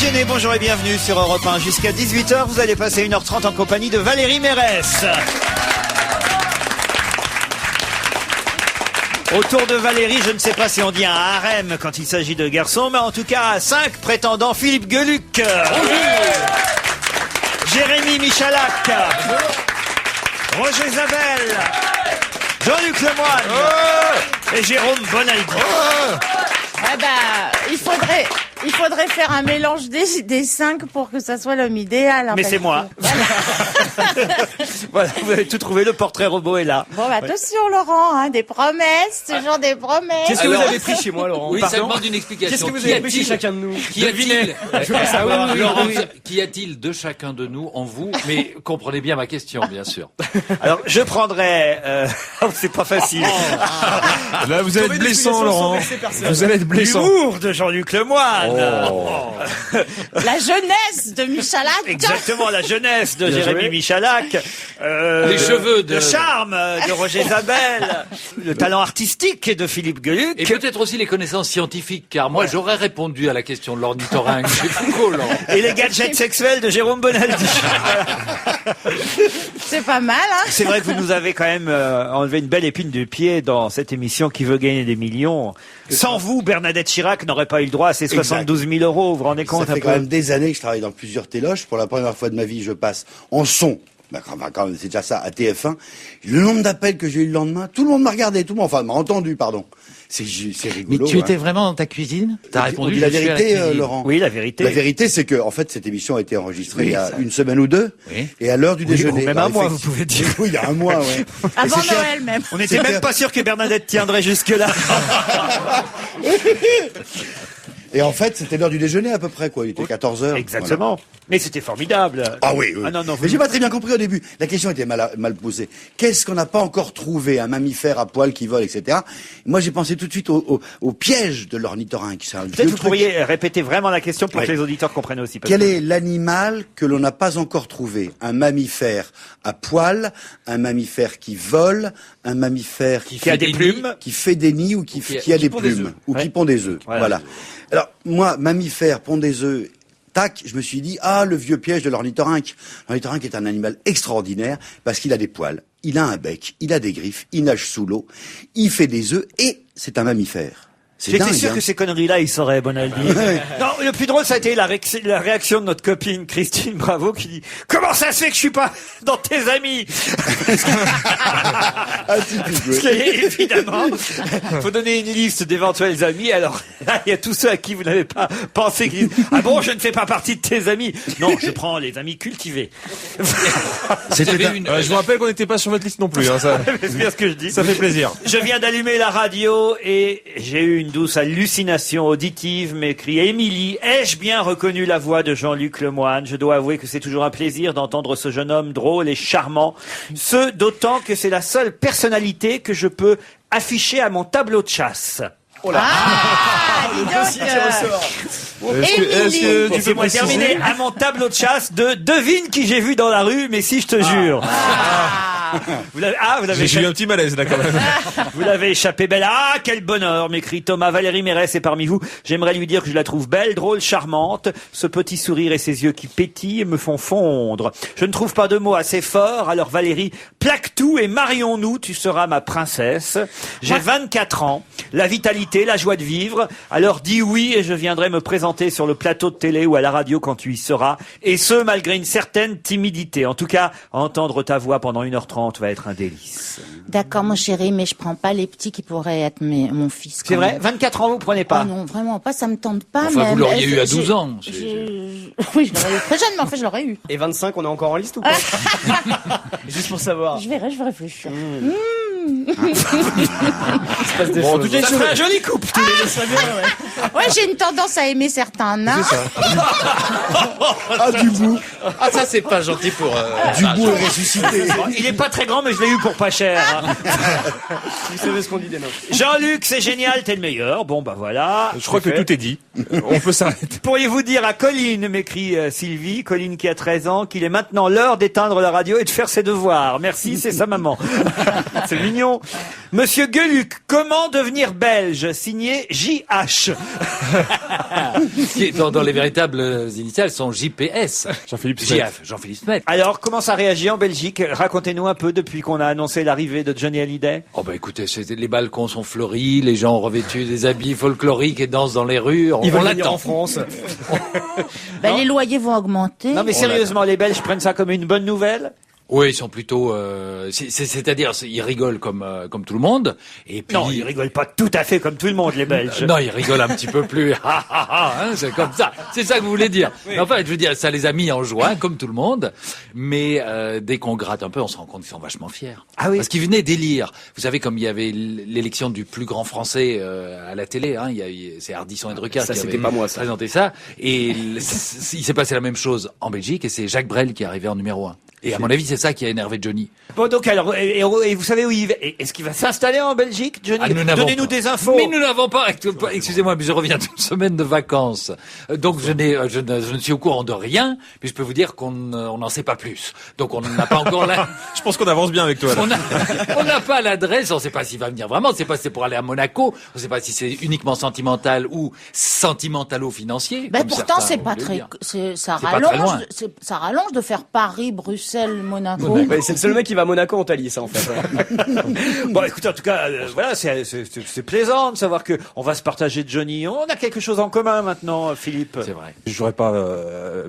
Déjeuner, bonjour et bienvenue sur Europe 1. Jusqu'à 18h, vous allez passer 1h30 en compagnie de Valérie Mérès. Autour de Valérie, je ne sais pas si on dit un harem quand il s'agit de garçons, mais en tout cas, 5 prétendants. Philippe Gueluc. Jérémy Michalak. Roger Zabel. Jean-Luc Lemoyne. Et Jérôme Bonaldi. Ah bah, il faudrait faire un mélange des 5 pour que ça soit l'homme idéal. Mais c'est moi. Voilà, vous avez tout trouvé, le portrait robot est là. Bon, bah, attention, Laurent, hein, des promesses, ce genre des promesses. Qu'est-ce que vous avez pris chez moi, Laurent? Oui, ça demande une explication. Qu'est-ce que vous avez pris chez chacun de nous? Qu'y a-t-il? Laurent, qu'y a-t-il de chacun de nous en vous? Mais comprenez bien ma question, bien sûr. Alors, je prendrais... c'est pas facile. Là, vous allez être blessant, Laurent. Vous allez être blessant. L'humour de Jean-Luc Lemoyne. La jeunesse de Michalak. Exactement, la jeunesse de Jérémy Michalak. Les cheveux de... Le charme de Roger Zabel. Le talent artistique de Philippe Gueluc. Et peut-être aussi les connaissances scientifiques, car moi, j'aurais répondu à la question de l'ornithorynque chez Foucault, Laurent. Et les gadgets sexuels de Jérôme Bonaldi. C'est pas mal, hein. C'est vrai que vous nous avez quand même enlevé une belle épine du pied dans cette émission qui veut gagner des millions. Sans vous, Bernadette Chirac n'aurait pas eu le droit à ces 72 000 euros. Vous vous rendez compte? Ça fait quand même des années que je travaille dans plusieurs téloches. Pour la première fois de ma vie, je passe en son. Enfin, quand même, c'est déjà ça, à TF1. Le nombre d'appels que j'ai eu le lendemain, tout le monde m'a regardé, tout le monde, enfin, m'a entendu, pardon. C'est rigolo. Mais tu étais vraiment dans ta cuisine? T'as répondu, on dit la vérité, Laurent. Oui, la vérité. La vérité, c'est que, en fait, cette émission a été enregistrée il y a une semaine ou deux. Oui. Et à l'heure du déjeuner. Même un mois, vous pouvez dire. Oui, il y a un mois, ouais. Avant Noël, même. On n'était même pas sûr que Bernadette tiendrait jusque-là. Et en fait, c'était l'heure du déjeuner à peu près, quoi. Il était 14h. Exactement. Voilà. Mais c'était formidable. Ah oui, oui. Ah non, Mais j'ai pas très bien compris au début. La question était mal posée. Qu'est-ce qu'on n'a pas encore trouvé? Un mammifère à poil qui vole, etc. Moi, j'ai pensé tout de suite au piège de l'ornithorynque. Peut-être vous pourriez répéter vraiment la question pour que les auditeurs comprennent aussi. Quel est l'animal que l'on n'a pas encore trouvé? Un mammifère à poil, un mammifère qui vole, un mammifère qui a des plumes, qui fait des nids ou qui a des plumes, ou qui pond des œufs. Voilà. Alors, moi, mammifère, pond des œufs, tac, je me suis dit, le vieux piège de l'ornithorynque. L'ornithorynque est un animal extraordinaire parce qu'il a des poils, il a un bec, il a des griffes, il nage sous l'eau, il fait des œufs et c'est un mammifère. J'étais sûr que ces conneries-là, ils sauraient, Bonaldi. Non, le plus drôle, ça a été la réaction de notre copine Christine Bravo qui dit « Comment ça se fait que je suis pas dans tes amis ?» Parce que, évidemment, faut donner une liste d'éventuels amis. Alors là, il y a tous ceux à qui vous n'avez pas pensé qui disent « Ah bon, je ne fais pas partie de tes amis ?» Non, je prends les amis cultivés. Je vous rappelle qu'on n'était pas sur votre liste non plus. Hein, ça... C'est bien ce que je dis. Ça fait plaisir. Je viens d'allumer la radio et j'ai eu une douce hallucination auditive, m'écrit Émilie. Ai-je bien reconnu la voix de Jean-Luc Lemoyne? Je dois avouer que c'est toujours un plaisir d'entendre ce jeune homme drôle et charmant. Ce d'autant que c'est la seule personnalité que je peux afficher à mon tableau de chasse. Oh là. Dis donc. Est-ce que tu peux préciser? Terminé à mon tableau de chasse de devine qui j'ai vu dans la rue, mais si je te jure. Vous l'avez J'ai eu un petit malaise là quand même. Vous l'avez échappé belle. Ah, quel bonheur, m'écrit Thomas. Valérie Mérès est parmi vous. J'aimerais lui dire que je la trouve belle, drôle, charmante. Ce petit sourire et ses yeux qui pétillent me font fondre. Je ne trouve pas de mots assez forts. Alors Valérie, plaque tout et marions-nous. Tu seras ma princesse. J'ai 24 ans. La vitalité, la joie de vivre. Alors dis oui et je viendrai me présenter sur le plateau de télé ou à la radio quand tu y seras. Et ce, malgré une certaine timidité. En tout cas, entendre ta voix pendant 1h30 va être un délice. D'accord, mon chéri, mais je prends pas les petits qui pourraient être mon fils. C'est vrai? 24 ans, vous prenez pas? Oh non, vraiment pas, ça me tente pas. Enfin, vous l'auriez eu à 12 ans. Oui, je l'aurais eu très jeune, mais en fait, je l'aurais eu. Et 25, on est encore en liste ou pas? Juste pour savoir. Je vais réfléchir. Bon, tout ça serait un joli couple. Ouais, j'ai une tendance à aimer certains nains. Du bout. Ah, ça, c'est pas gentil pour... Du bout est ressuscité. Il est pas très grand, mais je l'ai eu pour pas cher. Vous savez ce qu'on dit des nains. Jean-Luc, c'est génial, t'es le meilleur. Bon, bah voilà. Je crois que tout est dit. On peut s'arrêter. Pourriez-vous dire à Colline, m'écrit Sylvie, Colline qui a 13 ans, qu'il est maintenant l'heure d'éteindre la radio et de faire ses devoirs. Merci, c'est sa maman. C'est mignon. Bourguignon. Monsieur Gueluc, comment devenir belge? Signé JH. Dans les véritables initiales sont JPS. Jean-Philippe Smet. JF, Jean-Philippe Smet. Alors, comment ça réagit en Belgique? Racontez-nous un peu depuis qu'on a annoncé l'arrivée de Johnny Hallyday. Oh bah écoutez, les balcons sont fleuris, les gens ont revêtu des habits folkloriques et dansent dans les rues. Ils on veulent venir l'attend. en France. Les loyers vont augmenter. Non mais sérieusement, les Belges prennent ça comme une bonne nouvelle? Oui, ils sont plutôt, c'est-à-dire, ils rigolent comme tout le monde. Et puis, Non, ils rigolent pas tout à fait comme tout le monde, les Belges. non, ils rigolent un petit peu plus. C'est comme ça. C'est ça que vous voulez dire. Oui. Enfin, je veux dire, ça les a mis en joie, comme tout le monde. Mais dès qu'on gratte un peu, on se rend compte qu'ils sont vachement fiers. Ah oui. Parce qu'ils venaient d'élire. Vous savez, comme il y avait l'élection du plus grand Français à la télé, hein, c'est Ardisson et Drucker qui avaient présenté ça. Et il s'est passé la même chose en Belgique, et c'est Jacques Brel qui est arrivé en numéro 1. Et à mon avis, c'est ça qui a énervé Johnny. Bon, donc alors, et vous savez où il va? Est-ce qu'il va s'installer en Belgique, Johnny? Donnez-nous des infos. Mais nous n'avons pas. Excusez-moi, mais je reviens d'une semaine de vacances, donc je ne suis au courant de rien. Puis je peux vous dire qu'on n'en sait pas plus. Donc on n'a pas encore la. Je pense qu'on avance bien avec toi. Là. On n'a pas l'adresse. On ne sait pas s'il va venir vraiment. On ne sait pas si c'est pour aller à Monaco. On ne sait pas si c'est uniquement sentimental ou sentimentalo-financier. Pourtant, c'est pas très. Ça rallonge de faire Paris, Bruxelles, Monaco. Ouais, c'est le seul mec qui va à Monaco en Thalys, en fait. Bon, écoutez, en tout cas, voilà, c'est plaisant de savoir que on va se partager Johnny. On a quelque chose en commun maintenant, Philippe. C'est vrai. Je voudrais pas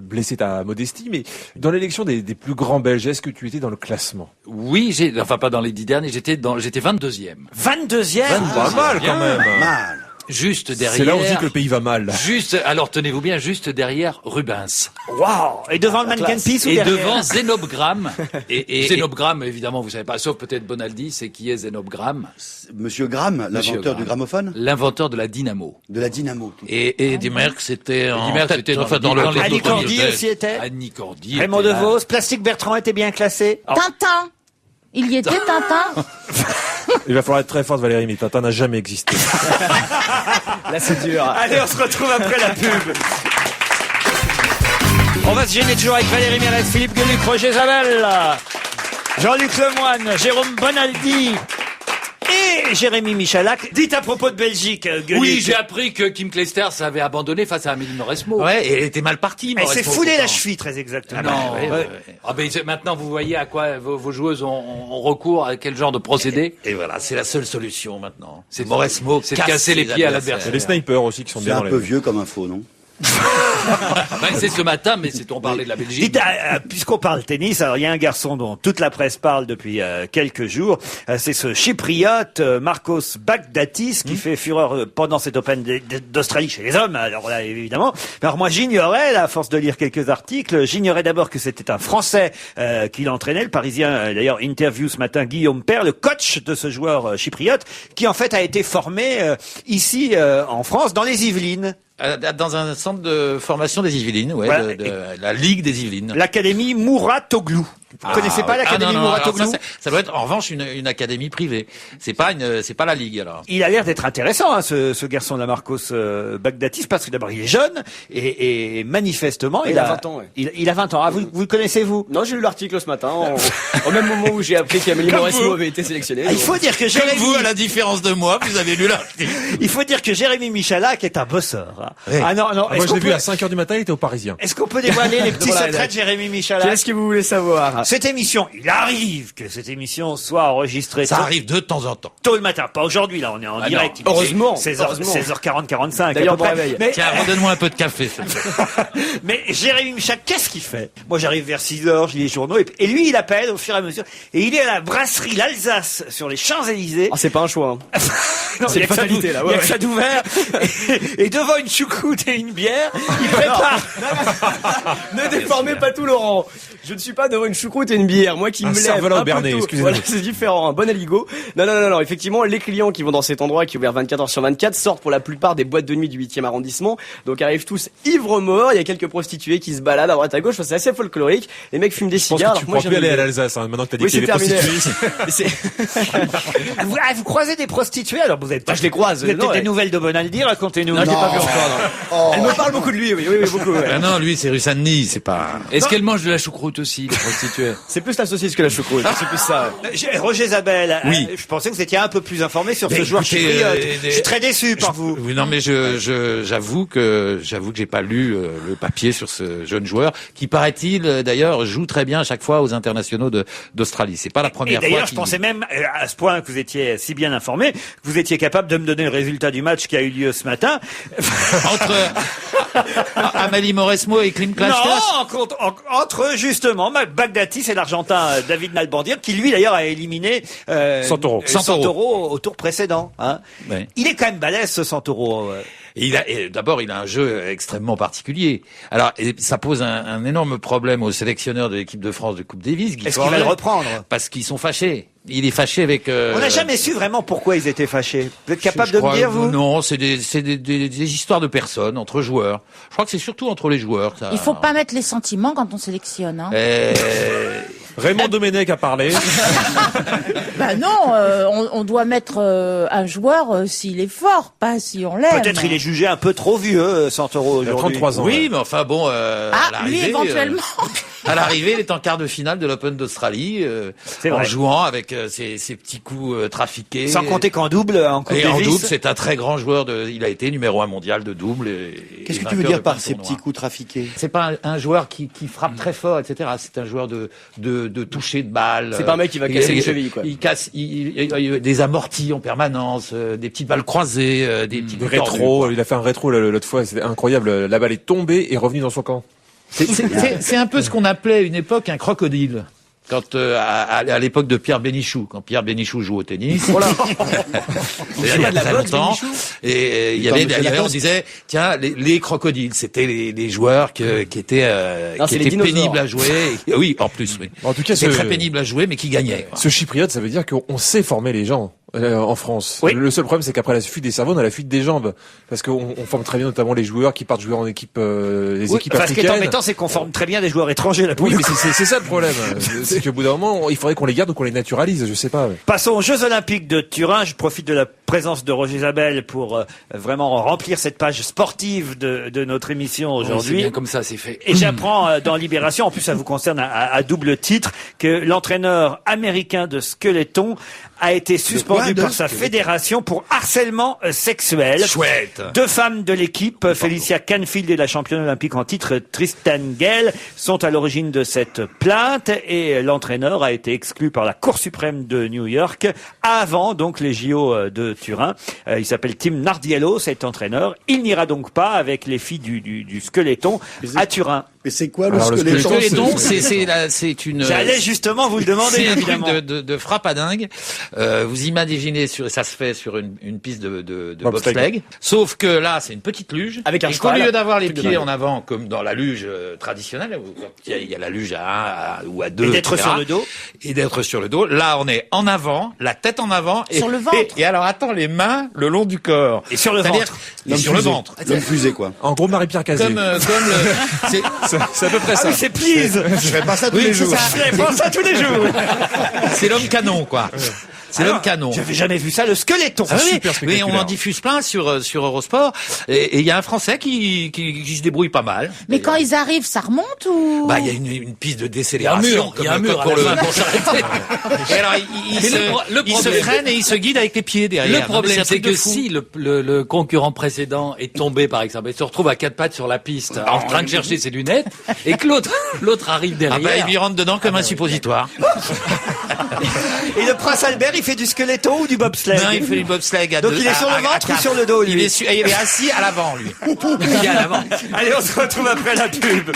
blesser ta modestie, mais dans l'élection des plus grands Belges, est-ce que tu étais dans le classement? Oui, enfin pas dans les 10 derniers. J'étais 22e. 22e. Pas mal quand même. Mal. Juste derrière. C'est là où on dit que le pays va mal. Alors tenez-vous bien, juste derrière Rubens. Waouh! Et devant le Mannequin Peace ou Et derrière? devant Zénobgramme. Et Zénobgramme, évidemment, vous savez pas, sauf peut-être Bonaldi, c'est qui est Zénobgramme? Monsieur Gramme, l'inventeur du gramophone? L'inventeur de la dynamo. De la dynamo. Et Eddy Merckx était dans le Annie Cordy aussi était. Annie Cordy. Raymond DeVos. Plastique Bertrand était bien classé. Tintin. Il y était, Tintin. Il va falloir être très forte, Valérie, mais Tintin n'a jamais existé. Là, c'est dur. Allez, on se retrouve après la pub. On va se gêner toujours avec Valérie Mérès, Philippe Gueluc, Roger Zabel, Jean-Luc Lemoyne, Jérôme Bonaldi et Jérémy Michalak. Dites à propos de Belgique, Gueluc. Oui, j'ai appris que Kim Clijsters avait abandonné face à Amélie Mauresmo. Ouais, et elle était mal partie. Elle s'est foulée la cheville, très exactement. Maintenant, vous voyez à quoi vos joueuses ont recours, à quel genre de procédé. Et voilà, c'est la seule solution maintenant. C'est Mauresmo, c'est de casser les pieds à l'adversaire. Il y a les snipers aussi qui sont C'est bien un dans peu les... vieux comme info, non? C'est ce matin, mais on parlait de la Belgique. Dites, puisqu'on parle tennis, alors il y a un garçon dont toute la presse parle depuis quelques jours. C'est ce Chypriote, Marcos Baghdatis, qui fait fureur pendant cet Open d'Australie chez les hommes. Alors là, évidemment. Alors moi, j'ignorais, à force de lire quelques articles, j'ignorais d'abord que c'était un Français qui l'entraînait. Le Parisien, d'ailleurs, interview ce matin Guillaume Père, le coach de ce joueur chypriote, qui en fait a été formé ici en France, dans les Yvelines. Dans un centre de formation des Yvelines, ouais, Voilà. de la Ligue des Yvelines. L'académie Mouratoglou. Vous connaissez pas l'académie Mouratoglou? Ça doit être en revanche une académie privée. C'est pas la Ligue alors. Il a l'air d'être intéressant, hein, ce garçon là, Marcos Baghdatis, parce que d'abord il est jeune et manifestement Il a 20 ans, ouais. Il a 20 ans. Ah, vous le connaissez vous? Non, j'ai lu l'article ce matin, au même moment où j'ai appris qu'Amélie Mauresmo avait été sélectionnée. Il faut dire que Jérémy, Vous, à la différence de moi, vous avez lu l'article. il faut dire que Jérémy Michalak est un bosseur. Hein. Ouais. Ah non, Moi, je l'ai vu à 5h du matin, il était au Parisien. Est-ce qu'on peut dévoiler les petits Voilà, secrets de Jérémy Michalak? Qu'est-ce que vous voulez savoir? Cette émission, il arrive que cette émission soit enregistrée Ça arrive de temps en temps. tôt le matin, pas aujourd'hui, là, on est en direct. non. Heureusement. 16h40, 45. D'ailleurs, à peu près. bon réveil. Mais, Tiens, redonne-moi un peu de café, s'il te plaît. mais Jérémy Michalak, qu'est-ce qu'il fait? Moi, j'arrive vers 6h, je lis les journaux, et lui, il appelle au fur et à mesure, et il est à la brasserie L'Alsace, sur les Champs-Élysées. Ah, c'est pas un choix. Hein. Non, c'est il y a une que ça fatalité, là, Il y a ouais. que ça d'ouvert. Et devant une choucroute et une bière, il prépare. Ne déformez pas tout, Laurent. Je ne suis pas devant une choucroute et une bière. Moi qui Un me lève cerf-volant un au peu Bernet, tôt. excusez-moi. Voilà, c'est différent. Un bon aligot. Non. Effectivement, les clients qui vont dans cet endroit qui est ouvert 24h/24 sortent pour la plupart des boîtes de nuit du 8e arrondissement. Donc arrivent tous ivres morts. Il y a quelques prostituées qui se baladent à droite à gauche. Enfin, c'est assez folklorique. Les mecs fument des Je pense cigares. que tu Alors, moi, pourras plus aller j'aime à le- l'Alsace, hein, maintenant que t'as dit Oui, qu'il y c'est avait des terminé. prostituées. C'est- Vous croisez des prostituées? Alors, vous avez je les croise. Vous avez Non, peut-être ouais. des nouvelles de Bonaldi, racontez-nous. Non, j'ai pas vu encore. Non. Elle me parle beaucoup de lui. Oui, beaucoup. Ouais. Ah non, lui, c'est rue Saint-Denis, c'est pas... Est-ce qu'elle mange de la choucroute aussi, les prostituées? es. C'est plus la saucisse que la choucroute. C'est plus ça. Roger Zabel, Oui. Je pensais que vous étiez un peu plus informé sur ce Mais joueur écoutez, chypriote. Je suis très déçu par vous. Oui, non, mais j'avoue que j'ai pas lu le papier sur ce jeune joueur qui, paraît-il, d'ailleurs, joue très bien à chaque fois aux internationaux d'Australie. C'est pas la Et première fois. d'ailleurs, je pensais même, à ce point que vous étiez si bien informé, que vous étiez capable de me donner le résultat du match qui a eu lieu ce matin. Entre Amélie Mauresmo et Klim Klashtas. Non, entre justement Bagdatis et l'Argentin David Nalbandian, qui lui d'ailleurs a éliminé Santoro au tour précédent. Hein. Ouais. Il est quand même balèze ce Santoro. Et d'abord, il a un jeu extrêmement particulier. Alors, et ça pose un énorme problème aux sélectionneurs de l'équipe de France de Coupe Davis. Est-ce qu'il va le reprendre? Parce qu'ils sont fâchés. Il est fâché avec... On n'a jamais su vraiment pourquoi ils étaient fâchés. Vous êtes capable de me dire, vous? Non, c'est des histoires de personnes, entre joueurs. Je crois que c'est surtout entre les joueurs. Ça... Il faut pas mettre les sentiments quand on sélectionne. Hein. Raymond Domenech a parlé. Bah non, on doit mettre un joueur s'il est fort, pas si on l'aime. Peut-être il est jugé un peu trop vieux, Santoro, Il a aujourd'hui. 33 ans. Oui, mais enfin bon... lui éventuellement. À l'arrivée, il est en quart de finale de l'Open d'Australie, en vrai. jouant avec ses petits coups trafiqués. Sans compter qu'en double, en Coupe Et en Davis. double, c'est un très grand joueur. Il a été numéro 1 mondial de double. Qu'est-ce que tu veux dire par ces petits coups trafiqués? C'est pas un joueur qui frappe très fort, etc. C'est un joueur de toucher de balle. C'est pas un mec qui va casser les chevilles, quoi. Il casse des amortis en permanence, des petites balles croisées, des petites Des tordues, rétro, quoi. il a fait un rétro l'autre fois, c'était incroyable. La balle est tombée et revenue dans son camp. C'est un peu ce qu'on appelait à une époque un crocodile. Quand à l'époque de Pierre Bénichou, quand Pierre Bénichou joue au tennis, voilà. Il y a très longtemps, et il y avait d'ailleurs on disait tiens les crocodiles, c'était les joueurs qui étaient pénibles à jouer. Oui, en plus, oui. En tout cas, c'est très pénible à jouer, mais qui gagnait. Ce chypriote, ça veut dire qu'on sait former les gens. En France. Oui. Le seul problème, c'est qu'après la fuite des cerveaux, on a la fuite des jambes. Parce qu'on forme très bien notamment les joueurs qui partent jouer en équipe, les équipes Enfin, ce qui est africaines. embêtant, c'est qu'on forme très bien des joueurs étrangers, là. Oui, mais c'est ça le problème. C'est qu'au bout d'un moment, il faudrait qu'on les garde ou qu'on les naturalise, je sais pas. Passons aux Jeux Olympiques de Turin. Je profite de la présence de Roger Zabel pour vraiment remplir cette page sportive de notre émission C'est aujourd'hui. bien comme ça, c'est fait. Et j'apprends dans Libération, en plus ça vous concerne à double titre, que l'entraîneur américain de skeleton a été suspendu par sa fédération pour harcèlement sexuel. Chouette. Deux femmes de l'équipe, Felicia Canfield et la championne olympique en titre Tristan Gale, sont à l'origine de cette plainte et l'entraîneur a été exclu par la Cour suprême de New York avant donc les JO de Turin. Il s'appelle Tim Nardiello, cet entraîneur. Il n'ira donc pas avec les filles du skeleton à Turin. Mais c'est quoi le Alors, le skeleton? Skeleton, c'est une... J'allais justement vous le demander, C'est un évidemment. truc de frappe à dingue. Vous imaginez, ça se fait sur une piste de bobsleigh. Sauf que là, c'est une petite luge. Avec un et cheval. qu'au lieu d'avoir les Truc de pieds dingue. en avant, comme dans la luge traditionnelle, où il y a la luge à 1 ou à 2. Et d'être etc., sur le dos. Et d'être sur le dos. Là, on est en avant, la tête en avant. Sur le ventre. Et alors, attends, les mains le long du corps. Et sur le C'est-à-dire- ventre. Et sur le ventre. L'homme fusée, quoi. En gros, Marie-Pierre Cazé. Comme le... C'est à peu près Ah ça. oui, c'est please. Je fais pas ça tous Oui, les c'est jours. ça. Je pense ça tous les jours. C'est l'homme canon, quoi. C'est l'homme canon. J'avais jamais vu ça, le skeleton. Ah oui, super mais spectaculaire. on en diffuse plein sur Eurosport. Et il y a un Français qui se débrouille pas mal. Mais quand ils arrivent, ça remonte ou? Bah, il y a une piste de décélération. Il y a un mur à pour la fin pour s'arrêter. Et alors, il se problème- freine et il se guide avec les pieds derrière. Le problème, Non, mais c'est un truc de que fou. si le concurrent précédent est tombé, par exemple, et se retrouve à quatre pattes sur la piste, en train de chercher ses lunettes, et que l'autre arrive Ah bah, derrière. il lui rentre dedans comme un suppositoire. Et le prince Albert, il fait du skeleton ou du bobsleigh? Non, il fait du bobsleigh à Donc deux- il est sur le à ventre ou quatre. sur le dos, lui? Il est assis à l'avant, lui. Il y a l'avant. Allez, on se retrouve après la pub.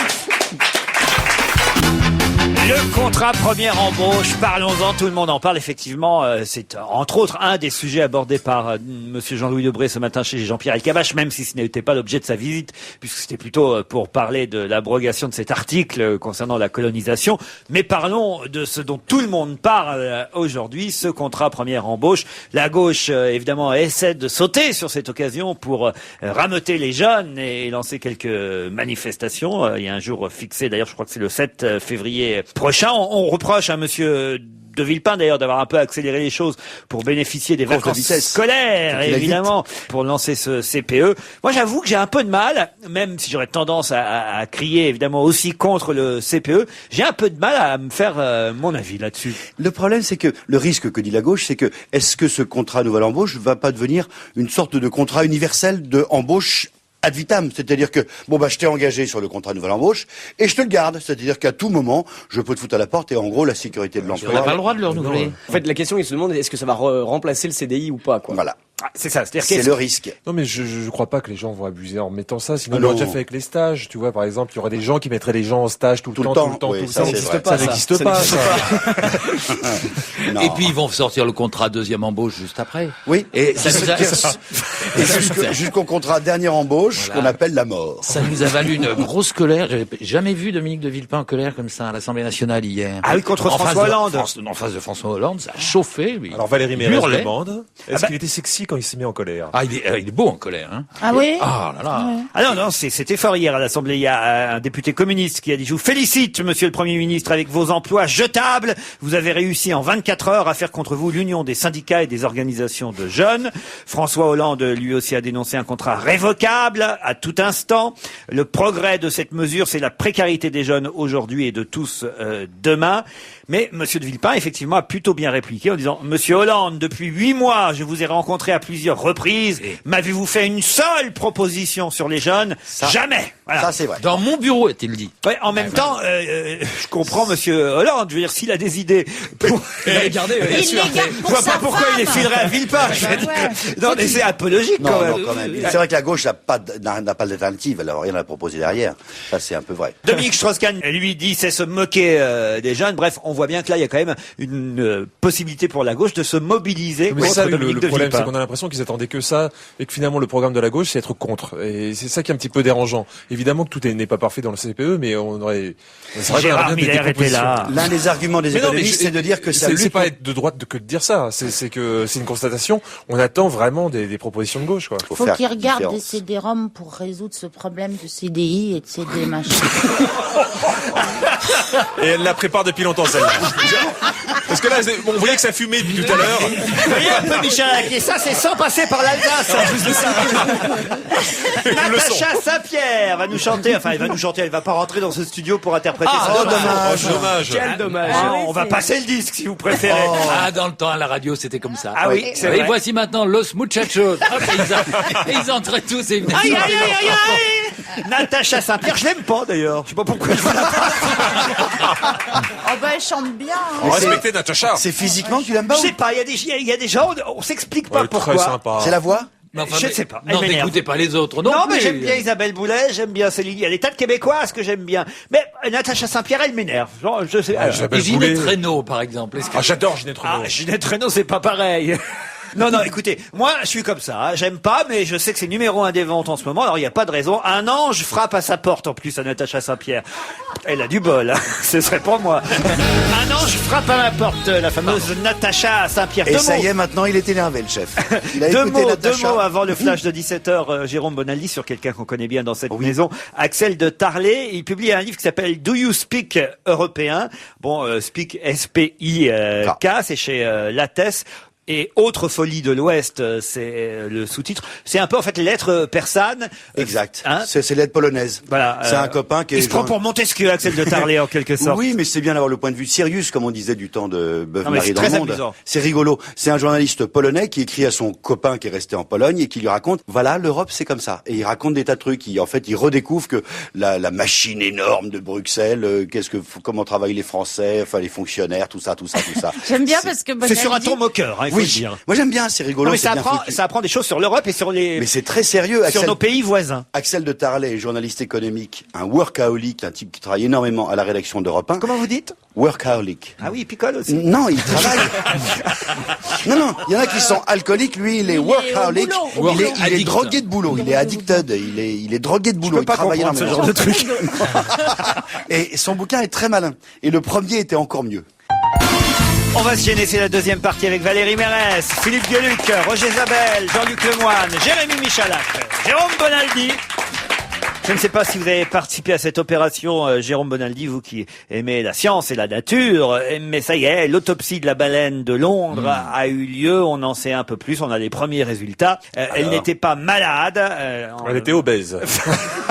Le contrat première embauche, parlons-en, tout le monde en parle. Effectivement, c'est entre autres un des sujets abordés par Monsieur Jean-Louis Debré ce matin chez Jean-Pierre Elkabbach, même si ce n'était pas l'objet de sa visite, puisque c'était plutôt pour parler de l'abrogation de cet article concernant la colonisation. Mais parlons de ce dont tout le monde parle aujourd'hui, ce contrat première embauche. La gauche, évidemment, essaie de sauter sur cette occasion pour rameuter les jeunes et lancer quelques manifestations. Il y a un jour fixé, d'ailleurs, je crois que c'est le 7 février prochain. On reproche à Monsieur de Villepin d'ailleurs d'avoir un peu accéléré les choses pour bénéficier des vacances scolaires, évidemment, pour lancer ce CPE. Moi, j'avoue que j'ai un peu de mal, même si j'aurais tendance à crier évidemment aussi contre le CPE, j'ai un peu de mal à me faire mon avis là-dessus. Le problème, c'est que le risque que dit la gauche, c'est que est-ce que ce contrat nouvelle embauche va pas devenir une sorte de contrat universel de embauche ad vitam, c'est-à-dire que je t'ai engagé sur le contrat de nouvelle embauche et je te le garde, c'est-à-dire qu'à tout moment je peux te foutre à la porte et en gros la sécurité de l'emploi. On n'a pas le droit de le renouveler. En fait, la question il se demande est-ce que ça va remplacer le CDI ou pas, quoi. Voilà. C'est ça, c'est le risque. Non, mais je crois pas que les gens vont abuser en mettant ça. Sinon, on l'aurait déjà fait avec les stages. Tu vois, par exemple, il y aurait des gens qui mettraient les gens en stage tout le temps. Oui, ça n'existe pas. Ça n'existe pas. Et puis ils vont sortir le contrat deuxième embauche juste après. Oui. Et jusqu'au contrat dernière embauche, qu'on appelle la mort. Ça nous a valu une grosse colère. J'avais jamais vu Dominique de Villepin en colère comme ça à l'Assemblée nationale hier. Ah oui, contre François Hollande. En face de François Hollande, ça a chauffé. Lui. Alors Valérie Mérès demande est-ce qu'il était sexy quand il s'est mis en colère? Ah, il est beau en colère, hein. Ah oui? Ah là là. Ouais. Ah non, c'était fort hier à l'Assemblée. Il y a un député communiste qui a dit « Je vous félicite, monsieur le Premier ministre, avec vos emplois jetables. Vous avez réussi en 24 heures à faire contre vous l'union des syndicats et des organisations de jeunes. » François Hollande, lui aussi, a dénoncé un contrat révocable à tout instant. Le progrès de cette mesure, c'est la précarité des jeunes aujourd'hui et de tous demain. Mais monsieur de Villepin, effectivement, a plutôt bien répliqué en disant « Monsieur Hollande, depuis 8 mois, je vous ai rencontré à plusieurs reprises. M'avez-vous fait une seule proposition sur les jeunes? Jamais. » Voilà. Ça, c'est vrai. Dans mon bureau, a-t-il dit. Ouais, en même temps, je comprends monsieur Hollande. Je veux dire, s'il a des idées pour... Il va les garder, bien sûr. Je vois pas pourquoi il les filerait à Villepin. Non, mais c'est apologique quand même. Non, quand même. C'est vrai que la gauche n'a pas d'alternative. Elle n'a rien à proposer derrière. Ça, c'est un peu vrai. Dominique Strauss-Kahn, lui, dit c'est se moquer des jeunes. Bref, on voit bien que là, il y a quand même une possibilité pour la gauche de se mobiliser mais contre ça, Dominique le de problème, Villepin. c'est qu'on a l'impression qu'ils attendaient que ça et que finalement le programme de la gauche, c'est être contre. Et c'est ça qui est un petit peu dérangeant. Évidemment que tout n'est pas parfait dans le CPE, mais on aurait... Gérard Miller était là. L'un des arguments des économistes, c'est de dire que ça... C'est pas être de droite que de dire ça. C'est que c'est une constatation. On attend vraiment des propositions de gauche, quoi. Faut qu'ils regardent des CD-ROM pour résoudre ce problème de CDI et de CD machin. Et elle la prépare depuis longtemps, celle-là. Parce que là, on voyait que ça fumait depuis tout à l'heure. Vous voyez un peu Michel Alaquier, ça c'est sans passer par l'Alsace. Natacha Saint-Pierre va nous chanter, elle va pas rentrer dans ce studio pour interpréter ça. Dommage. Quel dommage. On va passer le disque si vous préférez. Ah, dans le temps, à la radio, c'était comme ça. Ah oui, c'est Et vrai. voici maintenant Los Muchachos. Ils entraient tous et venaient. Natacha Saint-Pierre, je l'aime pas d'ailleurs. Je sais pas pourquoi je l'aime pas. Oh bah elle chante bien. On respectait Natacha. C'est physiquement que tu l'aimes pas? Je sais pas, il y a des gens, on s'explique pas pourquoi. Très sympa. C'est la voix? Je ne sais pas. Elle Non, m'énerve. n'écoutez pas les autres. Non, plus. mais j'aime bien Isabelle Boulet, j'aime bien Céline. Il y a des tas de Québécoises que j'aime bien. Mais Natacha Saint-Pierre, elle m'énerve. Genre, je sais. Et Ginette Renaud, par exemple. Est-ce que... Ah, j'adore Ginette Renaud. Ginette Renaud, c'est pas pareil. Non, écoutez, moi, je suis comme ça. Hein. J'aime pas, mais je sais que c'est numéro 1 des ventes en ce moment. Alors, il n'y a pas de raison. Un ange frappe à sa porte, en plus, à Natacha Saint-Pierre. Elle a du bol. Hein. Ce serait pour moi. Un ange frappe à ma porte, la fameuse Natacha Saint-Pierre. Et ça y est, maintenant, il est énervé, le chef. Il a Deux écouté mots Natacha. avant le flash de 17h, Jérôme Bonaldi, sur quelqu'un qu'on connaît bien dans cette maison, Axel de Tarlet. Il publie un livre qui s'appelle Do You Speak Européen? Bon, Speak, S-P-I-K, c'est chez Lattès. Et Autre folie de l'Ouest, c'est le sous-titre. C'est un peu en fait les lettres persanes. Exact. Hein, c'est l'aide polonaise. voilà. C'est un copain qui est... Il se prend pour Montesquieu, Axel de Tarlet, en quelque sorte. Oui, mais c'est bien d'avoir le point de vue de Sirius, comme on disait du temps de Beuve-Marie c'est dans très le Monde. amusant. C'est rigolo. C'est un journaliste polonais qui écrit à son copain qui est resté en Pologne et qui lui raconte, voilà, l'Europe c'est comme ça. Et il raconte des tas de trucs. En fait, il redécouvre que la machine énorme de Bruxelles, comment travaillent les Français, enfin les fonctionnaires, tout ça. J'aime bien parce que C'est sur un ton Bonaldi, moqueur, hein, il faut le dire. Moi j'aime bien, c'est rigolo. Non, mais c'est bien foutu. ça apprend des choses sur l'Europe et sur Mais c'est très sérieux. sur nos pays voisins. Axel de Tarlet, journaliste économique, un workaholic, un type qui travaille énormément à la rédaction d'Europe 1. Comment vous dites? Workaholic. Ah oui, il picole aussi. Non, il travaille. non, il y en a qui sont alcooliques. Lui, il est workaholic. au boulot. Il est drogué de boulot. Il est addicted. Il est drogué de boulot. Je peux pas il travaille comprendre ce énormément. genre de truc. Et son bouquin est très malin. Et le premier était encore mieux. On va se gêner, c'est la deuxième partie avec Valérie Mérès, Philippe Gueluc, Roger Zabel, Jean-Luc Lemoyne, Jérémy Michalak, Jérôme Bonaldi. Je ne sais pas si vous avez participé à cette opération, Jérôme Bonaldi, vous qui aimez la science et la nature, mais ça y est, l'autopsie de la baleine de Londres a eu lieu, on en sait un peu plus, on a les premiers résultats. Elle n'était pas malade. Elle était obèse.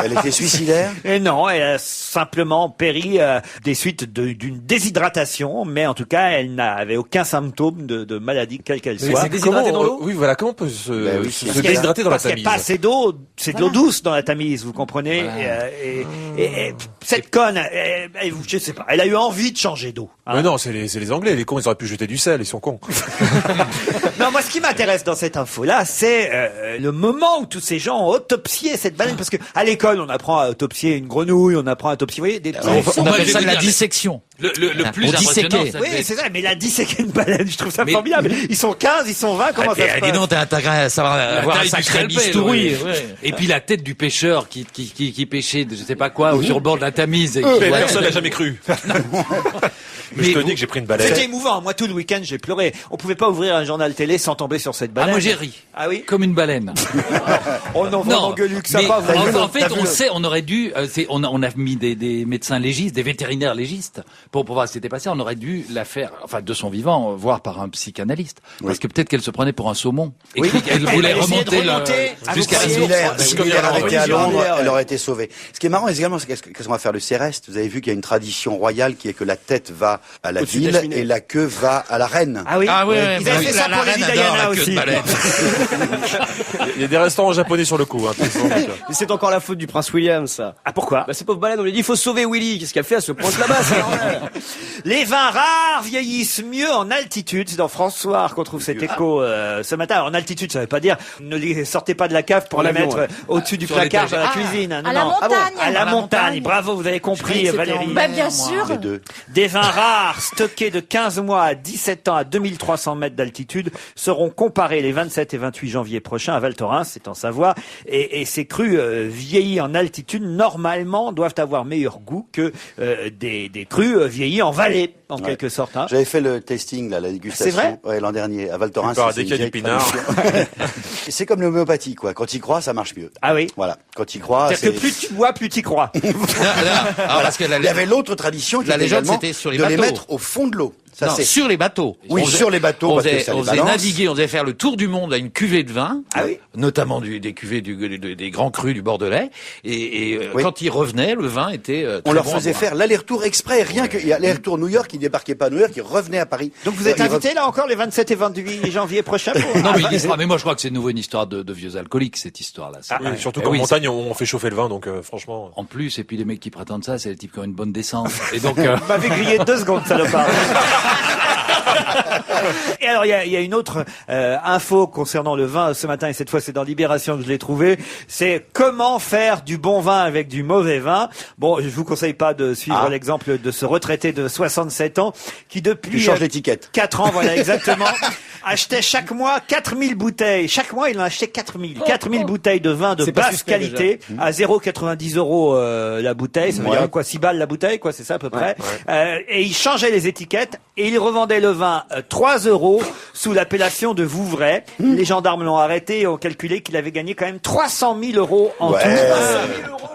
Elle était suicidaire? Et non, elle a simplement péri des suites d'une déshydratation, mais en tout cas, elle n'avait aucun symptôme de maladie, quelle qu'elle soit. C'est déshydraté dans l'eau? Oui, voilà, comment on peut se déshydrater dans la Tamise? Parce qu'il n'y a pas assez d'eau, c'est de l'eau douce dans la Tamise, vous comprenez? Voilà. Et cette conne, je sais pas, elle a eu envie de changer d'eau. Hein. Mais non, c'est les Anglais, les cons, ils auraient pu jeter du sel, ils sont cons. Non, moi, ce qui m'intéresse dans cette info-là, c'est le moment où tous ces gens ont autopsié cette baleine, parce que à l'école, on apprend à autopsier une grenouille, on apprend à autopsier, vous voyez, des on appelle ça de la dissection. Le plus impressionnant, ça oui, c'est ça, mais la disséquer une baleine, je trouve ça formidable. Ils sont 15, ils sont 20, comment ça se passe? Dis donc, t'as intérêt à savoir avoir un sacré bistouille. Et puis la tête du pêcheur qui pêchait, je sais pas quoi, sur le bord de la Tamise. Et Mais personne n'a jamais cru. Mais je te dis que j'ai pris une baleine. C'était émouvant. Moi, tout le week-end, j'ai pleuré. On pouvait pas ouvrir un journal télé sans tomber sur cette baleine. Ah, moi j'ai ri. Ah oui? Comme une baleine. Oh non, vraiment gueulu que ça mais va. en fait, on sait, on aurait dû, on a mis des médecins légistes, des vétérinaires légistes pour voir ce qui s'était passé. On aurait dû la faire, enfin, de son vivant, voir par un psychanalyste. Parce que peut-être qu'elle se prenait pour un saumon. Et qu'elle voulait remonter jusqu'à la source. Si elle avait été à Londres, elle aurait été sauvée. Ce qui est marrant également, c'est qu'est-ce qu'on va faire le Céreste? Vous avez vu qu'il y a une tradition royale qui est que la tête va à la ville et la queue va à la reine. Ah oui? Ah oui, Ils avaient fait ça pour Lady Diana aussi. Il y a des restaurants japonais sur le coup. Hein, Mais c'est encore la faute du prince William, ça. Ah, pourquoi? Bah, cette pauvre baleine, on lui dit, il faut sauver Willy. Qu'est-ce qu'elle fait? Elle se pointe là-bas, c'est normal. Les vins rares vieillissent mieux en altitude. C'est dans François qu'on trouve cet écho ce matin. Alors, en altitude, ça veut pas dire ne les sortez pas de la cave pour les mettre au-dessus du placard de la cuisine. À la montagne. À la montagne. Bravo, vous avez compris, Valérie. Bah, bien sûr. Les deux. Des vins rares stockés de 15 mois à 17 ans à 2300 mètres d'altitude seront comparés les 27 et 28 janvier prochains à Val Thorens, c'est en Savoie. Et ces crus vieillis en altitude, normalement, doivent avoir meilleur goût que des crus vieillis en vallée, en quelque sorte. Hein. J'avais fait le tasting, là, la dégustation. C'est vrai? Ouais, l'an dernier, à Val Thorens. Dès qu'il y a du pinard. C'est comme l'homéopathie, quoi. Quand tu crois, ça marche mieux. Ah oui? Voilà. Quand tu crois, C'est-à-dire que plus tu bois, plus tu crois. Parce que il y avait l'autre tradition qui la était légende, également c'était sur les de les bateaux. mettre au fond de l'eau. Ça, non, c'est sur les bateaux. Oui, sur les bateaux, parce que ça les on faisait balance. naviguer, on faisait faire le tour du monde à une cuvée de vin, Ah oui. notamment des cuvées des grands crus du Bordelais. Et Oui. quand ils revenaient, le vin était On très leur bon à faisait boire. faire l'aller-retour exprès, rien que, il y a l'aller-retour New York, ils débarquaient pas à New York, ils revenaient à Paris. Donc vous êtes invité là encore les 27 et 28 janvier prochains pour... Non, mais il y sera. Mais moi, je crois que c'est de nouveau une histoire de vieux alcooliques, cette histoire-là. Oui, surtout Eh qu'en oui, montagne, on fait chauffer le vin, donc franchement. En plus, et puis les mecs qui prétendent ça, c'est les types qui ont une bonne décence. Et donc, Vous m'avez grillé 2 secondes, salopard. Et alors, il y a une autre info concernant le vin ce matin, et cette fois c'est dans Libération que je l'ai trouvé. C'est comment faire du bon vin avec du mauvais vin. Bon, je vous conseille pas de suivre l'exemple de ce retraité de 67 ans qui depuis Tu changes l'étiquette. 4 ans, voilà exactement, achetait chaque mois 4000 bouteilles. Chaque mois, il en achetait 4000. 4000 bouteilles de vin de C'est pas basse suspect, qualité à 0,90 € la bouteille. Ça veut dire quoi, 6 balles la bouteille, quoi, c'est ça à peu près. Et il changeait les étiquettes et il revendait le vin 3 € sous l'appellation de Vouvray. Les gendarmes l'ont arrêté et ont calculé qu'il avait gagné quand même 300 000 € en tout.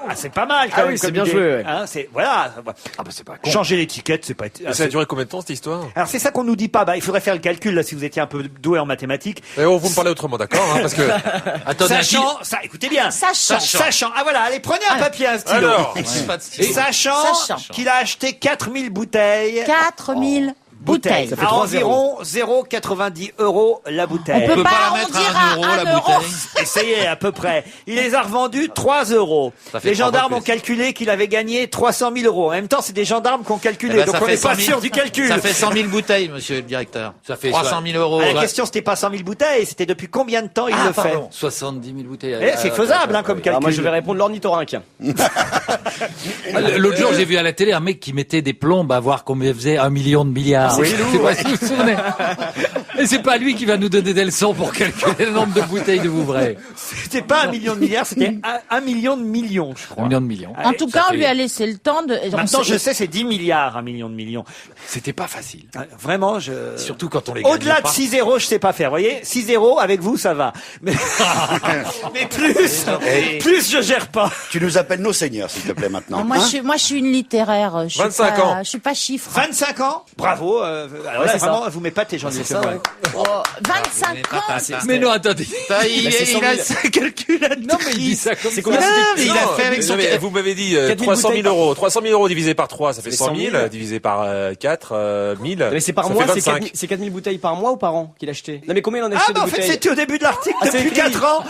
Ah, c'est pas mal quand même. Oui, c'est comme bien idée. joué. Ouais. Hein, c'est voilà. ah bah c'est pas con. Changer l'étiquette, c'est pas. Et ça a duré combien de temps cette histoire? Alors c'est ça qu'on nous dit pas. Bah il faudrait faire le calcul là si vous étiez un peu doué en mathématiques. Vous me parlez autrement, d'accord, hein, parce que. Attendez, Sachant, ça, écoutez bien. Sachant. Ah voilà, allez prenez un papier, un stylo. Alors, Sachant qu'il a acheté 4000 bouteilles. 4000 bouteilles. Ça fait À 3 environ 0,90 € la bouteille. On peut pas la mettre arrondir à 1 euro, à la 1 euro. bouteille. Essayez à peu près. Il les a revendus 3 €. Ça fait Les 3 gendarmes fois ont plus. calculé qu'il avait gagné 300 000 €. En même temps, c'est des gendarmes qui ont calculé, Eh ben, donc ça on fait n'est pas 100 000. sûr du calcul. Ça fait 100 000 bouteilles, monsieur le directeur. Ça fait 300 000 Ah, €. la question, c'était pas 100 000 bouteilles, c'était depuis combien de temps il le fait. 70 000 bouteilles. C'est faisable comme calcul. Alors moi, je vais répondre l'ornithorynque. L'autre jour, j'ai vu à la télé un mec qui mettait des plombes à voir combien faisait 1 million de milliards. Oui. Je sais pas si vous vous souvenez. Et c'est pas lui qui va nous donner des leçons pour calculer le nombre de bouteilles de Vouvray. C'était pas 1 million de milliards, c'était 1 million de millions, je crois. 1 million de millions. En tout cas, on lui a laissé le temps de... Maintenant, je sais, c'est 10 milliards, 1 million de millions. C'était pas facile. Vraiment, surtout quand on les gagne au-delà de 6-0, je sais pas faire, vous voyez. 6-0, avec vous, ça va. Mais, mais plus je gère pas. Tu nous appelles nos seigneurs, s'il te plaît, maintenant. Non, moi, je suis une littéraire. 25 ans. Je suis pas chiffre. 25 ans? Bravo. Alors là, vraiment, vous m'épatez, Jean-Luc. C'est ça, ouais. 25 ans. Mais non, attendez. Il a sa calculatrice. Non, mais il dit ça comme ça. combien Il a fait avec son... Vous m'avez dit 4 000 300 000 bouteilles euros. 300 000 euros divisé par 3, ça fait 100 100 000. 000. Divisé par 4, 1000. Mais c'est par ça mois, fait 25. c'est 4 000 bouteilles par mois ou par an qu'il achetait? Non mais combien il en a Ah, acheté bah de en fait, bouteilles? c'était au début de l'article, Ah, c'est depuis écrit. 4 ans.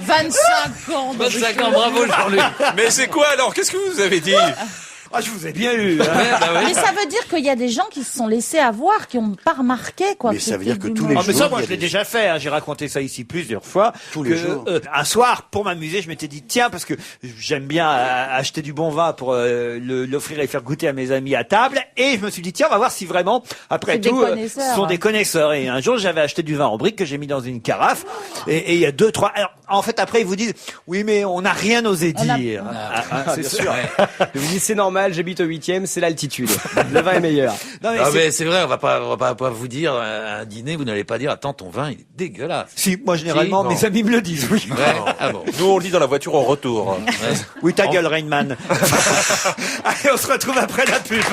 25 ans. 25 ans, bravo Jean-Luc. Mais c'est quoi alors? Qu'est-ce que vous avez dit? Ah, je vous ai bien eu. Hein. Mais ça veut dire qu'il y a des gens qui se sont laissés avoir, qui n'ont pas remarqué, quoi. Mais ça veut c'était dire que du tous monde. les Ah, mais ça, jours, moi, il y je a l'ai des- déjà fait. Hein. J'ai raconté ça ici plusieurs fois. Tous les jours. Un soir, pour m'amuser, je m'étais dit, tiens, parce que j'aime bien acheter du bon vin pour l'offrir et faire goûter à mes amis à table. Et je me suis dit, tiens, on va voir si vraiment, après C'est des tout, connaisseurs, ce sont hein. des connaisseurs. Et un jour, j'avais acheté du vin en brique que j'ai mis dans une carafe. Et il y a 2-3... Alors, en fait, après, ils vous disent, oui, mais on n'a rien osé dire. C'est sûr. Je vous dis, c'est normal, j'habite au 8e, c'est l'altitude. Le vin est meilleur. Non, mais Ah c'est- mais c'est vrai, on va pas vous dire à un dîner, vous n'allez pas dire attends ton vin il est dégueulasse. Si, moi, généralement, Si, mes amis me le disent, oui. Ouais. Ah bon. Nous, on le dit dans la voiture au retour. Oui, ta gueule, Rainman. Allez, on se retrouve après la pub.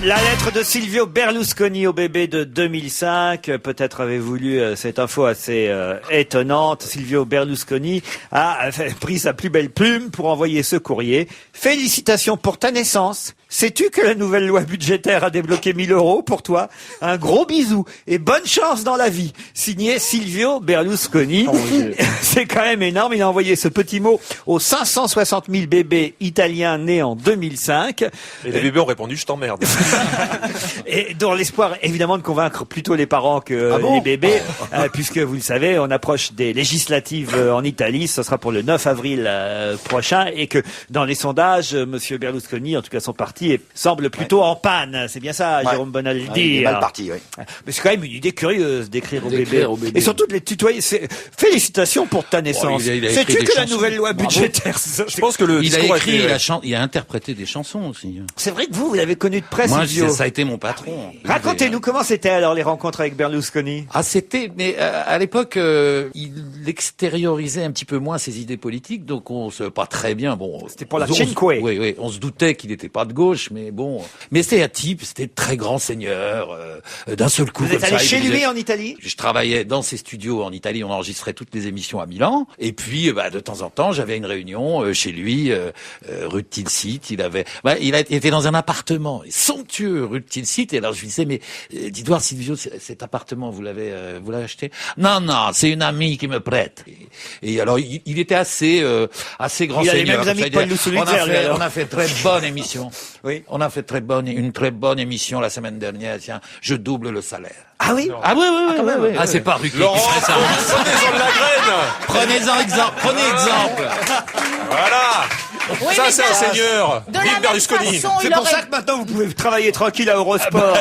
La lettre de Silvio Berlusconi au bébé de 2005. Peut-être avez-vous lu cette info assez étonnante. Silvio Berlusconi a pris sa plus belle plume pour envoyer ce courrier. Félicitations pour ta naissance. Sais-tu que la nouvelle loi budgétaire a débloqué 1 000 euros pour toi? Un gros bisou et bonne chance dans la vie. Signé Silvio Berlusconi. C'est quand même énorme. Il a envoyé ce petit mot aux 560 000 bébés italiens nés en 2005. Et les bébés ont répondu, je t'emmerde. Et dans l'espoir, évidemment, de convaincre plutôt les parents que les bébés, puisque vous le savez, on approche des législatives en Italie. Ce sera pour le 9 avril prochain, et que dans les sondages, Monsieur Berlusconi, en tout cas son parti, semble plutôt en panne. C'est bien ça, Ouais. Jérôme Bonaldi. Il est mal parti, oui. Mais c'est quand même une idée curieuse d'écrire au bébé. D'écrire au bébé. Et surtout de les tutoyer. Félicitations pour ta naissance. il a Sais-tu écrit que des la chansons. nouvelle loi Bravo. budgétaire, Je pense que le Il a discours écrit, été- il a interprété des chansons aussi. c'est vrai que vous l'avez connu de près, Moi, Silvio. ça a été mon patron. Racontez-nous comment c'était alors les rencontres avec Berlusconi. Ah, c'était, mais à l'époque, il extériorisait un petit peu moins ses idées politiques, donc on se pas très bien. Bon, C'était pour la on se- Cinque. Oui, on se doutait qu'il n'était pas de gauche, mais bon. Mais c'était un type, c'était très grand seigneur. D'un seul coup, Vous comme êtes allé ça, il chez me disait- lui en Italie? Je travaillais dans ses studios en Italie, on enregistrait toutes les émissions à Milan. Et puis, de temps en temps, j'avais une réunion chez lui, rue de Tilsit. Il était dans un appartement somptueux, rue de Tilsit. Et alors, je lui disais, mais dites voir Silvio, cet appartement, vous l'avez acheté? Non, c'est une amie qui me prête. Et alors, il était assez grand Il a les seigneur. mêmes amis Ça que Paul veut dire, Lussolitzer, lui, alors. on a fait très bonne émission. Oui. On a fait une très bonne émission la semaine dernière. Tiens, je double le salaire. Ah oui? Ah oui. Ah, c'est pas Ruquier qui Laurent, ferait ça. prenez-en de la graine. Prenez exemple. Voilà. Oui, Ça, mais c'est un seigneur. de la Vive même Berlusconi. façon, C'est il pour aurait- ça que maintenant vous pouvez travailler tranquille à Eurosport.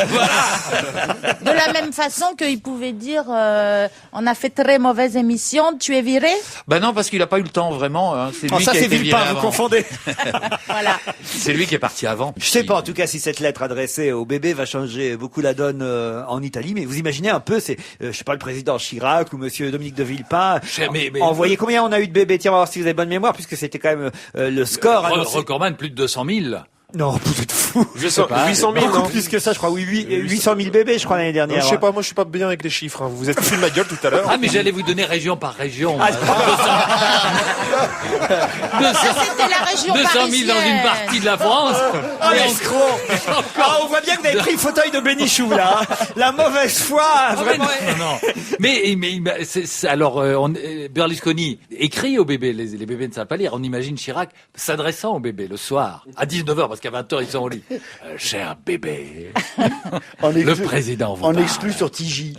De la même façon qu'il pouvait dire on a fait très mauvaise émission, tu es viré. Ben non, parce qu'il a pas eu le temps vraiment. Hein. C'est lui Oh, ça qui a c'est été viré Villepin, vous avant. confondez. Voilà. C'est lui qui est parti avant. Je sais pas en tout cas si cette lettre adressée au bébé va changer beaucoup la donne en Italie, mais vous imaginez un peu, c'est je sais pas, le président Chirac ou monsieur Dominique de Villepin. Mais- Envoyez combien on a eu de bébés? Tiens, on va voir si vous avez bonne mémoire, puisque c'était quand même le score annoncé. Recordman, plus de 200 000. Non, vous êtes fous. 800 000, Beaucoup non? plus que ça, je crois. Oui, 800 000 bébés, je crois, l'année dernière. Je sais pas, moi je suis pas bien avec les chiffres. Hein. Vous vous êtes foutu de ma gueule tout à l'heure. Ah, mais j'allais vous donner région par région. Ah, 200 C'était la région 000 parisienne. dans une partie de la France. Ah, Et l'escroc. Ah, on voit bien que vous avez pris le fauteuil de Bénichou, là. Hein. La mauvaise foi, vraiment. Alors, Berlusconi écrit aux bébés, les bébés ne savent pas lire. On imagine Chirac s'adressant aux bébés le soir, à 19h, parce parce qu'à 20h, ils sont au lit. Cher bébé, Le président vous En parle. exclu sur TJ.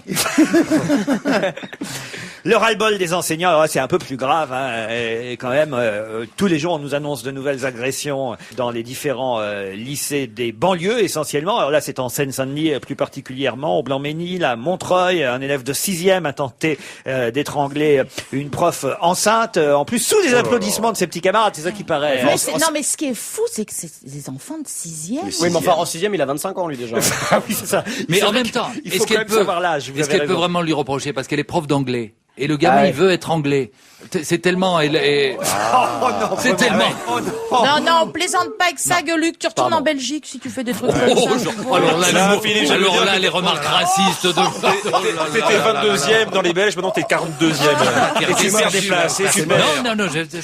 Le ras-le-bol des enseignants, alors là, c'est un peu plus grave, hein, et quand même, tous les jours on nous annonce de nouvelles agressions dans les différents lycées des banlieues essentiellement. Alors là, c'est en Seine-Saint-Denis plus particulièrement, au Blanc-Ménil, à Montreuil, un élève de 6e a tenté d'étrangler une prof enceinte, en plus sous les applaudissements de ses petits camarades, c'est ça qui paraît. Mais ce qui est fou, c'est que c'est des enfants de 6e. Oui, mais enfin, en 6e, il a 25 ans, lui, déjà. Ah oui, c'est ça. Mais C'est en vrai même qu'il- temps, il faut quand même savoir l'âge. est-ce qu'elle peut vraiment lui reprocher parce qu'elle est prof d'anglais et le gamin il veut être anglais. C'est tellement c'est tellement Non, on plaisante pas avec ça, Gueuluc. Tu retournes en Belgique si tu fais des trucs comme ça. alors là les remarques racistes de T'étais 22e dans les Belges, maintenant t'es 42e. Et tu perds des places.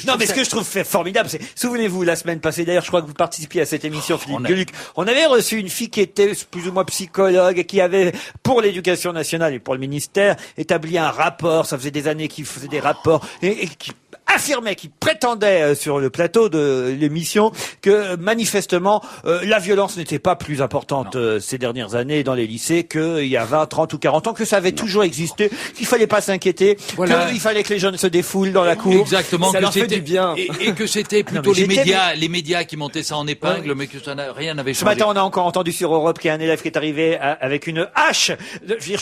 Non, mais ce que je trouve formidable, c'est, souvenez-vous, la semaine passée, d'ailleurs, je crois que vous participiez à cette émission, Philippe Gueluc, on avait reçu une fille qui était plus ou moins psychologue et qui avait, pour l'éducation nationale et pour le ministère, établi un rapport. Ça faisait des années qu'il faisait des rapports et qui affirmait, qui prétendait sur le plateau de l'émission que manifestement la violence n'était pas plus importante ces dernières années dans les lycées qu'il y a 20, 30 ou 40 ans, que ça avait toujours existé, qu'il fallait pas s'inquiéter, qu'il fallait que les jeunes se défoulent dans la cour. Exactement, Ça que leur fait c'était du bien. et que c'était plutôt mais les médias qui montaient ça en épingle, mais que ça n'a rien n'avait Ce changé. matin, on a encore entendu sur Europe qu'il y a un élève qui est arrivé avec une hache. Je veux dire,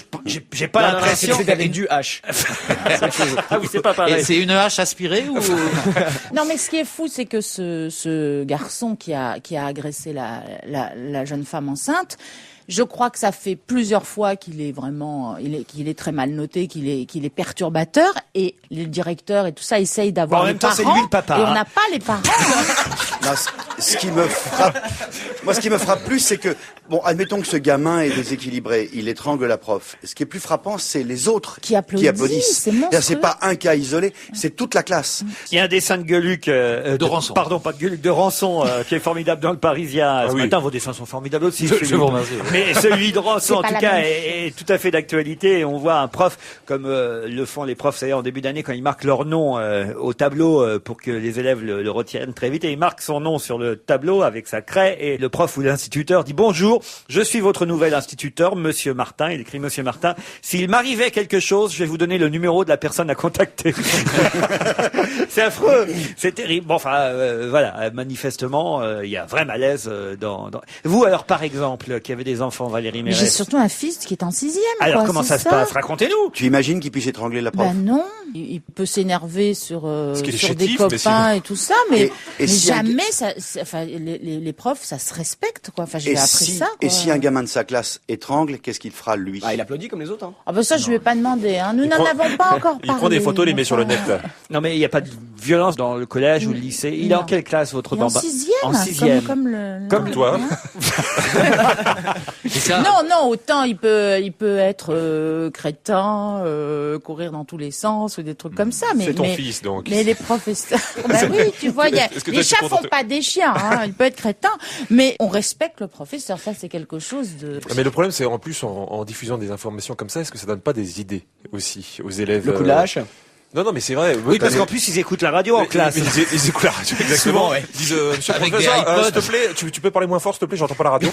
j'ai pas l'impression. C'est avec du H. Ah oui, c'est pas Et pareil. c'est une hache aspirée ou Non, mais ce qui est fou, c'est que ce garçon qui a agressé la jeune femme enceinte, je crois que ça fait plusieurs fois qu'il est vraiment, qu'il est très mal noté, qu'il est perturbateur, et les directeurs et tout ça essayent d'avoir Bon, en les même temps, parents. c'est lui le papa, Et on hein. n'a pas les parents. hein. Non, ce qui me frappe, moi, ce qui me frappe plus, c'est que, bon, admettons que ce gamin est déséquilibré, il étrangle la prof. Ce qui est plus frappant, c'est les autres Qui applaudissent, c'est monstrueux. C'est pas un cas isolé, c'est toute la classe. Il y a un dessin de Gueluc, De Rançon. Pardon, pas de Gueluc, de Rançon, qui est formidable dans le Parisien. Ce oui. matin, vos dessins sont formidables aussi. Je vous remercie. Mais celui de Rançon, C'est en pas tout la cas, même. est tout à fait d'actualité. Et on voit un prof, comme le font les profs, c'est-à-dire en début d'année, quand ils marquent leur nom au tableau pour que les élèves le retiennent très vite. Et ils marquent son nom sur le tableau avec sa craie. Et le prof ou l'instituteur dit « Bonjour, je suis votre nouvel instituteur, Monsieur Martin. » Il écrit « Monsieur Martin. S'il m'arrivait quelque chose, je vais vous donner le numéro de la personne à contacter. » C'est affreux. C'est terrible. Bon, enfin, voilà. Manifestement, il y a un vrai malaise dans... Vous, alors, par exemple, qui avez des enfants, Valérie Mais Mérès. j'ai surtout un fils qui est en 6e. Alors, quoi, comment c'est ça se passe? Racontez-nous. Tu imagines qu'il puisse étrangler la prof? Ben non, il peut s'énerver sur qu'il est sur des chétif, mais copains et tout ça, mais, Et mais si un- jamais ça. Enfin, les profs, ça se respecte, quoi. Enfin, j'ai Et appris ça. Quoi. et si un gamin de sa classe étrangle, qu'est-ce qu'il fera lui? Ah, il applaudit comme les autres. Hein. Ah ben ça, je vais pas demander. Hein. Nous n'en avons pas encore parlé. Il prend des photos, il les met sur le net. Non, mais il n'y a pas de violence dans le collège ou le lycée. Il est en Non. quelle classe, votre Et en bambin? 6e, En 6e. comme le. Comme toi. Et ça, Non, autant il peut être crétin, courir dans tous les sens ou des trucs comme ça, mais C'est ton fils, donc. Mais les professeurs, ben oui, tu vois, Est-ce que toi, les tu chats comptes font te- pas des chiens, hein, il peut être crétin, mais on respecte le professeur, ça c'est quelque chose de. Mais le problème, c'est en plus, en diffusant des informations comme ça, est-ce que ça donne pas des idées aussi aux élèves? Le coup de la hache. Non, mais c'est vrai. Oui, parce qu'en plus, ils écoutent la radio en classe. Ils écoutent la radio, exactement. Souvent, ouais. Ils disent, monsieur le Avec professeur, des iPods. s'il te plaît, tu peux parler moins fort, s'il te plaît, j'entends pas la radio.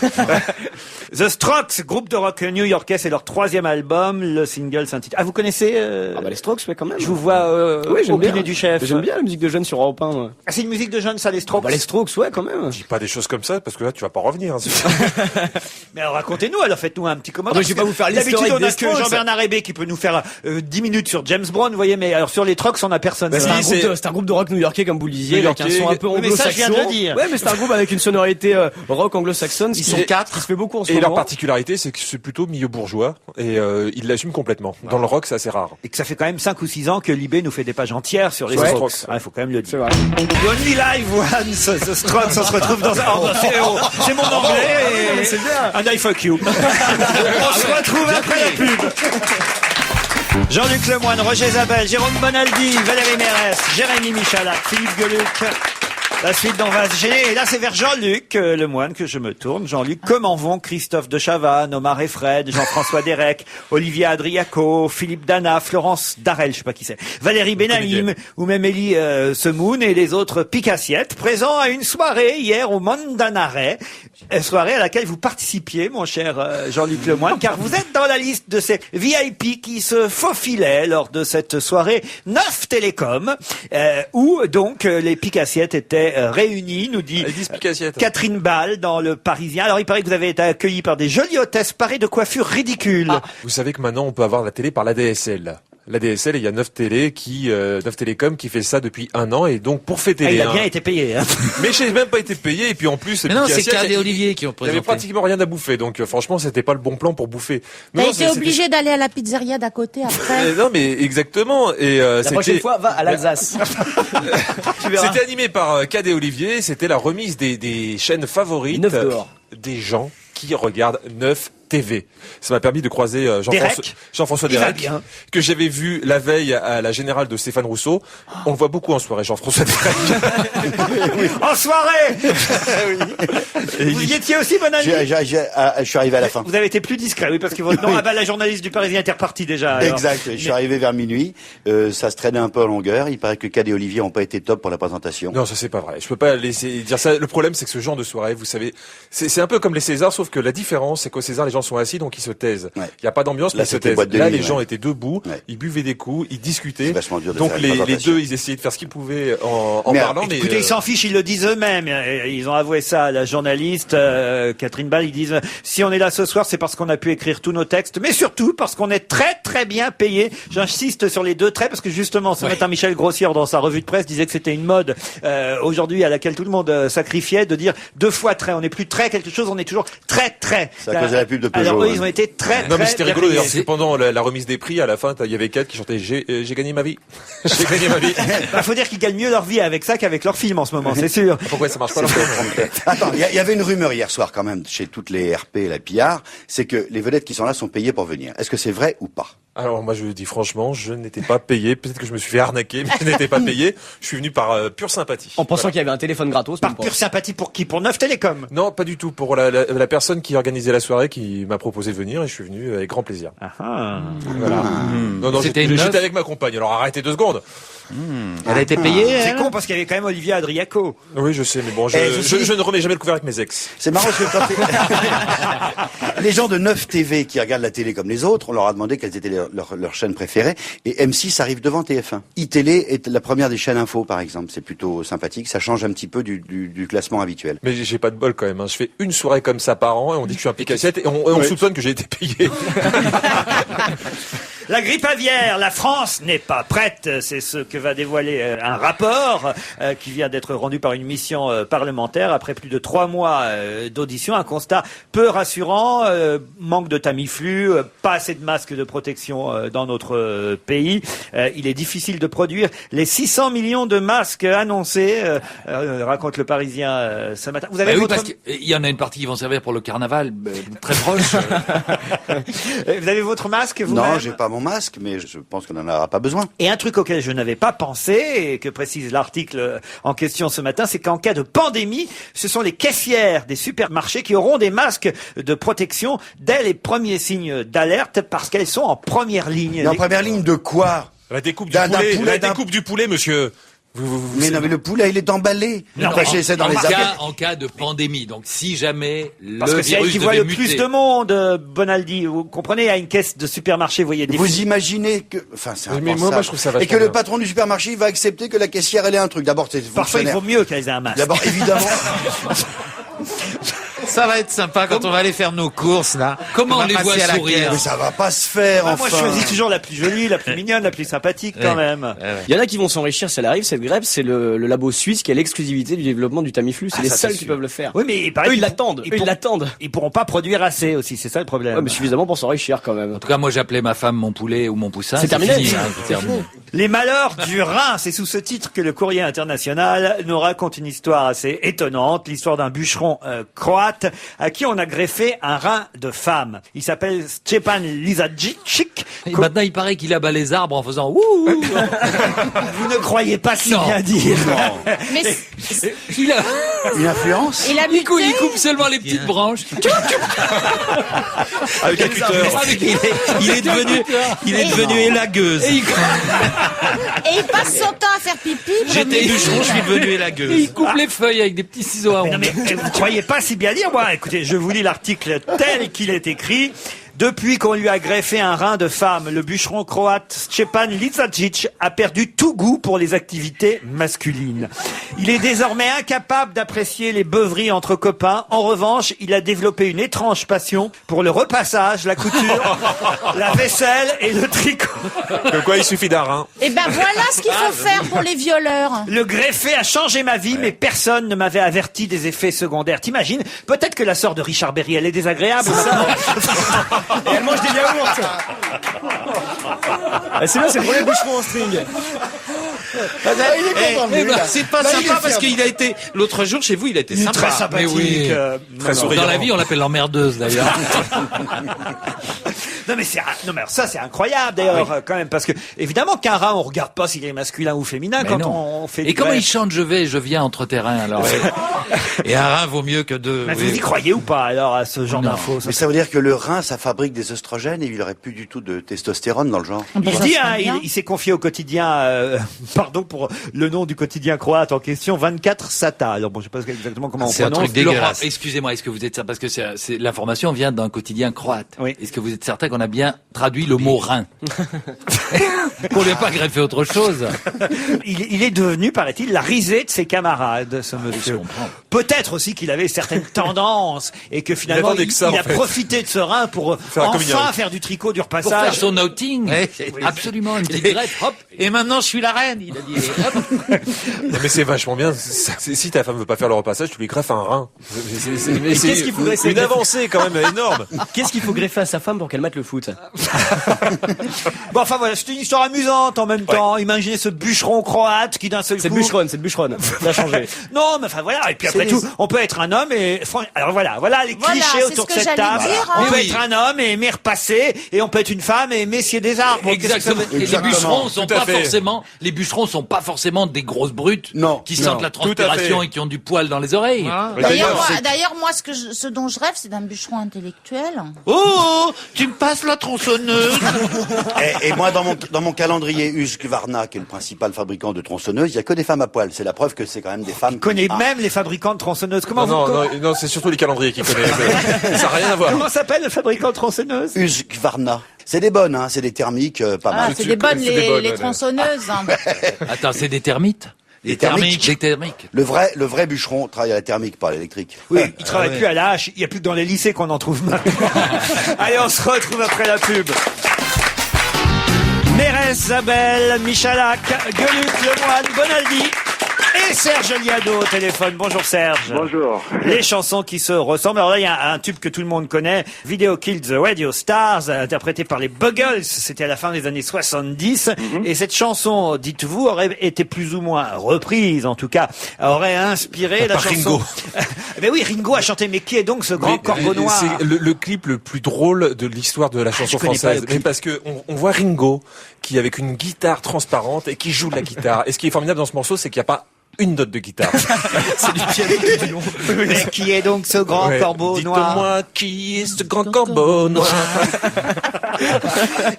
The Strokes, groupe de rock new-yorkais, c'est leur 3e album. Le single s'intitule... Ah, vous connaissez Ah bah les Strokes, ouais, quand même. Je vous vois Oui, j'aime au bien. dîner du chef. J'aime bien la musique de jeunes sur Europe 1. moi. Ah, c'est une musique de jeunes, ça, les Strokes? Bah les Strokes, ouais, quand même. Dis pas des choses comme ça, parce que là, tu vas pas revenir. Hein, Mais alors, racontez-nous, alors faites-nous un petit commentaire. Ah bah, je vais pas vous faire D'habitude, l'historique on a des que Strokes. Jean-Bernard Hébé qui peut nous faire 10 minutes sur James Brown, vous voyez, mais alors sur les Strokes, on a personne. Bah, c'est- c'est un groupe de rock new-yorkais, comme vous le disiez, avec un New-Yorkais. son un peu Oui, mais ça, je viens anglo-saxon. de le dire. Ouais, mais c'est un groupe avec une sonorité rock anglo-saxonne. Ils sont 4. Qui se fait beaucoup en ce Et moment. leur particularité, c'est que c'est plutôt milieu bourgeois, et ils l'assument complètement. Dans le rock, c'est assez rare. Et que ça fait quand même 5 ou 6 ans que Libé nous fait des pages entières sur les Ouais. Strokes. Ah, il faut quand même le C'est dire. vrai. Only Live Once, The Strokes, on se retrouve dans un... Oh, bah, c'est mon anglais et... C'est bien. And I fuck you. On se retrouve après la pub. Jean-Luc Lemoyne, Roger Zabel, Jérôme Bonaldi, Valérie Mérès, Jérémy Michalak, Philippe Gueluc La suite dont on va se gêner. Et là, c'est vers Jean-Luc Lemoine que je me tourne. Jean-Luc, comment vont Christophe de Chavannes, Omar et Fred, Jean-François Derek, Olivier Adriaco, Philippe Dana, Florence Darel, je sais pas qui c'est, Valérie Benahim, ou même Elie Semoun et les autres picassiettes, présents à une soirée hier au Mandanare. Soirée à laquelle vous participiez, mon cher Jean-Luc Lemoine, car vous êtes dans la liste de ces VIP qui se faufilaient lors de cette soirée 9 Télécom, où donc les picassiettes étaient réunis, nous dit Catherine Ball dans Le Parisien. Alors il paraît que vous avez été accueillis par des jolies hôtesses parées de coiffures ridicules. Vous savez que maintenant on peut avoir la télé par l'ADSL. L'ADSL, il y a 9 Télécom qui fait ça depuis 1 an, et donc pour fêter les... Il a bien été payé, hein. Mais je n'ai même pas été payé, et puis en plus... Mais non, c'est Cad et Olivier qui ont présenté. Il y avait pratiquement rien à bouffer, donc franchement, c'était pas le bon plan pour bouffer. T'as été obligé d'aller à la pizzeria d'à côté après. Non, mais exactement. Et la prochaine fois, va à l'Alsace. C'était animé par Cad et Olivier, c'était la remise des chaînes favorites des gens qui regardent 9 TV. Ça m'a permis de croiser Jean-François Derek, que j'avais vu la veille à la Générale de Stéphane Rousseau. On le voit beaucoup en soirée, Jean-François Derek. Oui. En soirée. Vous y étiez aussi, mon ami? Je suis arrivé à la fin. Vous avez été plus discret, oui, parce que votre nom, la journaliste du Parisien était repartie déjà. Alors. Exact. Je suis arrivé vers minuit. Ça se traînait un peu en longueur. Il paraît que Cad et Olivier n'ont pas été top pour la présentation. Non, ça c'est pas vrai. Je peux pas laisser dire ça. Le problème, c'est que ce genre de soirée, vous savez, c'est un peu comme les Césars, sauf que la différence, c'est qu'au César, les gens sont assis, donc ils se taisent. Il y a pas d'ambiance, mais ils se taisent. Là, les gens étaient debout, ils buvaient des coups, ils discutaient. Donc les deux, ils essayaient de faire ce qu'ils pouvaient en parlant. Mais écoutez, ils s'en fichent, ils le disent eux-mêmes. Ils ont avoué ça à la journaliste Catherine Ball. Ils disent si on est là ce soir, c'est parce qu'on a pu écrire tous nos textes, mais surtout parce qu'on est très très bien payé. J'insiste sur les deux traits parce que justement, ce matin, Michel Grossière dans sa revue de presse disait que c'était une mode aujourd'hui à laquelle tout le monde sacrifiait de dire 2 fois très. On n'est plus très quelque chose, on est toujours très très. C'est à cause de la pub de Peugeot. Alors eux, ils ont été très. Non, mais c'était rigolo d'ailleurs. C'est pendant la remise des prix à la fin, il y avait 4 qui chantaient j'ai gagné ma vie. J'ai gagné ma vie. Faut dire qu'ils gagnent mieux leur vie avec ça qu'avec leur film en ce moment, c'est sûr. Pourquoi ça marche pas? Attends, il y avait une rumeur hier soir quand même chez toutes les RP et la PR, c'est que les vedettes qui sont là sont payées pour venir. Est-ce que c'est vrai ou pas? Alors moi je dis franchement, je n'étais pas payé. Peut-être que je me suis fait arnaquer, mais je n'étais pas payé. Je suis venu par pure sympathie. En pensant qu'il y avait un téléphone gratos. Par pure sympathie pour qui? Pour 9 Télécom? Non, pas du tout. Pour la personne qui organisait la soirée, qui m'a proposé de venir, et je suis venu avec grand plaisir. Voilà. Non, j'étais avec ma compagne. Alors arrêtez 2 secondes. Elle a été payée. C'est con parce qu'il y avait quand même Olivier Adriaco. Oui, je sais, mais bon, je ne remets jamais le couvert avec mes ex. C'est marrant parce que les gens de 9 TV qui regardent la télé comme les autres, on leur a demandé quelles étaient leurs chaînes préférées, et M6 arrive devant TF1. iTélé est la première des chaînes info, par exemple. C'est plutôt sympathique, ça change un petit peu du classement habituel. Mais j'ai pas de bol quand même, hein. Je fais une soirée comme ça par an, et on dit que je suis un picassiette, et on soupçonne que j'ai été payé. La grippe aviaire, la France n'est pas prête. C'est ce que va dévoiler un rapport qui vient d'être rendu par une mission parlementaire après plus de 3 mois d'audition. Un constat peu rassurant, manque de Tamiflu, pas assez de masques de protection dans notre pays. Il est difficile de produire les 600 millions de masques annoncés, raconte le Parisien ce matin. Vous avez parce qu'il y en a une partie qui vont servir pour le carnaval, très proche. Vous avez votre masque, vous-même? Non, j'ai pas mon masque, mais je pense qu'on n'en aura pas besoin. Et un truc auquel je n'avais pas pensé, et que précise l'article en question ce matin, c'est qu'en cas de pandémie, ce sont les caissières des supermarchés qui auront des masques de protection dès les premiers signes d'alerte, parce qu'elles sont en première ligne. En première ligne de quoi? La découpe du poulet, la découpe du poulet, monsieur. Mais non, mais le poulet, il est emballé. En cas de pandémie. Donc, si jamais parce que c'est elle qui voit le plus de monde, Bonaldi. Vous comprenez, à une caisse de supermarché, vous voyez des... Vous imaginez que... Enfin, c'est mais moi, je trouve ça vachement et que le patron du supermarché va accepter que la caissière, elle ait un truc. D'abord, c'est parfois, il vaut mieux qu'elle ait un masque. D'abord, évidemment... Ça va être sympa quand on va aller faire nos courses, là. Comment on les voit sourire? Mais ça va pas se faire, enfin. Moi, je choisis toujours la plus jolie, la plus mignonne, la plus sympathique, quand même. Il y en a qui vont s'enrichir si elle arrive, cette grève. C'est le labo suisse qui a l'exclusivité du développement du Tamiflu. C'est les seuls qui peuvent le faire. Oui, mais eux, ils l'attendent. Ils pourront pas produire assez aussi, c'est ça le problème. Ouais, mais suffisamment pour s'enrichir quand même. En tout cas, moi, j'appelais ma femme mon poulet ou mon poussin. C'est terminé. Terminé. Les malheurs du Rhin, c'est sous ce titre que le Courrier international nous raconte une histoire assez étonnante, l'histoire d'un bûcheron croate croate à qui on a greffé un rein de femme. Il s'appelle Stjepan Lizajic. Et maintenant, il paraît qu'il abat les arbres en faisant ouh. Vous ne croyez pas si bien dire. Mais Il a... Une influence? il a Il coupe muté. seulement les petites branches. Avec un cutter. Il est devenu élagueuse. Et il passe son temps à faire pipi. J'étais bûcheron, je suis devenu Et élagueuse. il coupe les feuilles avec des petits ciseaux à Mais non, ongles. mais vous croyez pas si bien dire, moi. Écoutez, je vous lis l'article tel qu'il est écrit. Depuis qu'on lui a greffé un rein de femme, le bûcheron croate Stjepan Lizajic a perdu tout goût pour les activités masculines. Il est désormais incapable d'apprécier les beuveries entre copains. En revanche, il a développé une étrange passion pour le repassage, la couture, la vaisselle et le tricot. Comme quoi, il suffit d'un rein. Et ben voilà ce qu'il faut faire pour les violeurs. Le greffé a changé ma vie, mais personne ne m'avait averti des effets secondaires. T'imagines? Peut-être que la sœur de Richard Berry, elle est désagréable. Et elle mange des yaourts. C'est bien, c'est le premier bûcheron en string. C'est pas sympa parce qu'il a été l'autre jour chez vous, il a été sympa. Très sympathique. Mais oui. Très souriant. Dans la vie, on l'appelle l'emmerdeuse d'ailleurs. Non mais ça c'est incroyable d'ailleurs quand même parce que évidemment qu'un rein on regarde pas s'il est masculin ou féminin Mais quand non. on fait. Et comment il chante je viens entre terrains alors. Et un rein vaut mieux que deux. Mais vous y croyez ou pas alors à ce genre Non. d'infos? Mais ça veut dire que le rein, ça fabrique des oestrogènes et il aurait plus du tout de testostérone dans le genre. Il dit, hein, il s'est confié au quotidien, pardon pour le nom du quotidien croate en question, 24 Sata. Alors bon, je sais pas exactement comment on C'est un prononce. truc dégueulasse. Laurent, excusez-moi, est-ce que vous êtes certain parce que l'information vient d'un quotidien croate. Oui. Est-ce que vous êtes certain qu'on a bien traduit le mot rein? Qu'on lui a pas greffé autre chose? Il est devenu, paraît-il, la risée de ses camarades, ce monsieur. Peut-être aussi qu'il avait certaines tendances et que finalement attendait que ça, il en a fait. profité de ce rein pour Faire un coming enfin out. faire du tricot, du Pour faire repassage. son outing. Ouais. Absolument, une petite greffe, hop. Et maintenant, je suis la reine, il a dit. Non, mais c'est vachement bien. Si ta femme veut pas faire le repassage, tu lui greffes un rein. Mais c'est qu'est-ce qu'il faudrait essayer une de- avancée quand même énorme. Qu'est-ce qu'il faut greffer à sa femme pour qu'elle mate le foot? Bon, enfin voilà, c'est une histoire amusante en même temps. Imaginez ce bûcheron croate qui d'un seul C'est coup... le bûcheron. Ça a changé. Non, mais enfin voilà. Et puis après tout, on peut être un homme et alors voilà les Voilà, clichés c'est autour ce de que cette j'allais table. dire, hein. On Mais peut oui. être un homme et aimer repasser, et on peut être une femme et aimer scier des arbres. Exactement. Et les Exactement. bûcherons sont Tout à pas fait. forcément, les bûcherons sont pas forcément des grosses brutes Non, qui non. sentent la Tout à transpiration fait. et qui ont du poil dans les oreilles. D'ailleurs, moi, ce dont je rêve, c'est d'un bûcheron intellectuel. Oh, tu me passes la tronçonneuse. Et moi, dans mon calendrier Husqvarna, qui est le principal fabricant de tronçonneuses, il y a que des femmes à poil. C'est la preuve que c'est quand même des femmes. On connaît Ah. même les fabricants de tronçonneuses. Comment Non, c'est surtout les calendriers qui connaissent. Ça n'a rien à voir. Comment s'appelle le fabricant de tronçonneuses? Husqvarna. C'est des bonnes, hein, c'est des thermiques, pas Ah, mal. c'est des bonnes, c'est des bonnes, les ouais. tronçonneuses. Hein. Attends, c'est des termites? Des thermiques. Des thermiques. Le vrai bûcheron travaille à la thermique, pas à l'électrique. Oui, il travaille plus à la hache. Il n'y a plus que dans les lycées qu'on en trouve maintenant. Allez, on se retrouve après la pub. Mérès, Zabel, Michalak, Gueluc, Lemoine, Bonaldi et Serge Liado au téléphone. Bonjour Serge. Bonjour. Les chansons qui se ressemblent. Alors là, il y a un tube que tout le monde connaît. Video Killed the Radio Stars, interprété par les Buggles. C'était à la fin des années 70. Et cette chanson, dites-vous, aurait été plus ou moins reprise, en tout cas, aurait inspiré la Par chanson. Ringo. Mais oui, Ringo a chanté. Mais qui est donc ce grand corbeau noir? C'est le clip le plus drôle de l'histoire de la chanson connais pas française. le clip. Mais parce que on voit Ringo qui avec une guitare transparente et qui joue de la guitare. Et ce qui est formidable dans ce morceau, c'est qu'il n'y a pas une note de guitare. C'est du piano et du violon. Mais qui est donc ce grand Ouais. corbeau noir? Dites-moi qui est ce grand corbeau noir.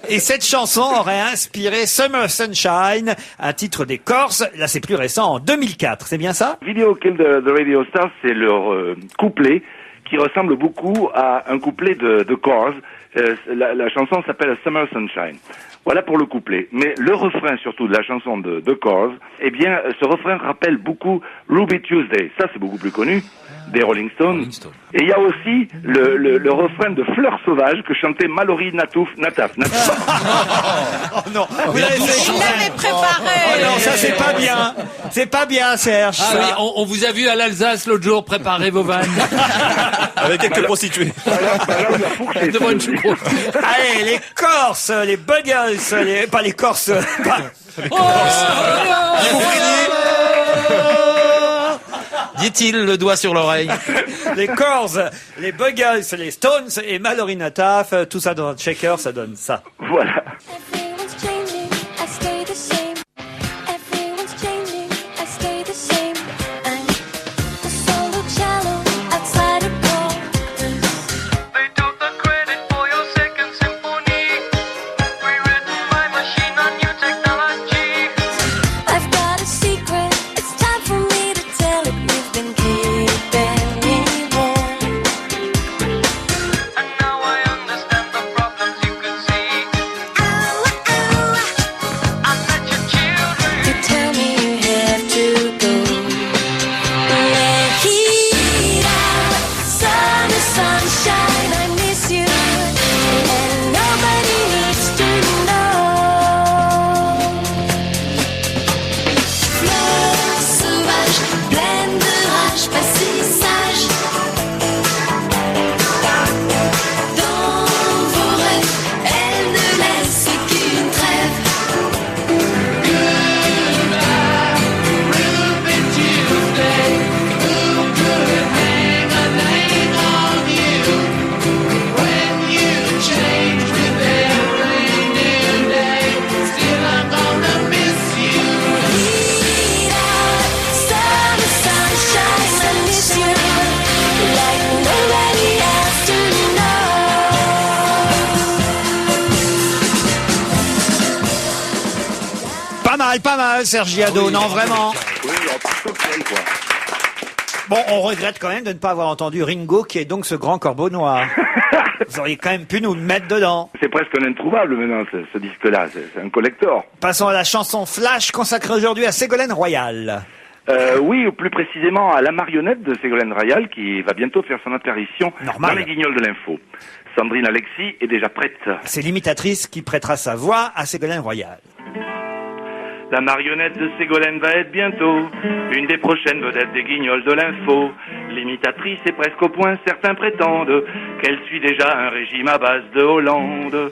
Et cette chanson aurait inspiré Summer Sunshine, un titre des Corses. Là, c'est plus récent, en 2004. C'est bien ça? Video Kill the Radio Stars, c'est leur couplet qui ressemble beaucoup à un couplet de Corrs. La chanson s'appelle Summer Sunshine. Voilà pour le couplet. Mais le refrain, surtout de la chanson de Corrs, eh bien, ce refrain rappelle beaucoup Ruby Tuesday. Ça, c'est beaucoup plus connu, des Rolling Stones. Et il y a aussi le refrain de Fleurs Sauvages que chantait Mallory Nataf. Oh non, vous l'avez fait. Il l'avait préparé. Oh non, ça c'est pas bien. C'est pas bien, Serge. Ah ça. oui, on vous a vu à l'Alsace l'autre jour préparer vos vannes. Avec quelques prostituées. Alors, il a fourché, Devant ça, une aussi. choucroute. Allez, les Corses, les Buggles, pas les Corses. dit-il, le doigt sur l'oreille. Les Corrs, les Buggles, les Stones et Mallory Nataf, tout ça dans un checker, ça donne ça. Voilà. Pas mal, Serge Diado, non, vraiment. Oui, en plus, quoi. Bon, on regrette quand même de ne pas avoir entendu Ringo, qui est donc ce grand corbeau noir. Vous auriez quand même pu nous le mettre dedans. C'est presque un introuvable maintenant, ce disque-là. C'est un collector. Passons à la chanson Flash, consacrée aujourd'hui à Ségolène Royal. Oui, ou plus précisément à la marionnette de Ségolène Royal, qui va bientôt faire son apparition dans les Guignols de l'info. Sandrine Alexis est déjà prête. C'est l'imitatrice qui prêtera sa voix à Ségolène Royal. La marionnette de Ségolène va être bientôt une des prochaines vedettes des Guignols de l'info. L'imitatrice est presque au point, certains prétendent qu'elle suit déjà un régime à base de Hollande.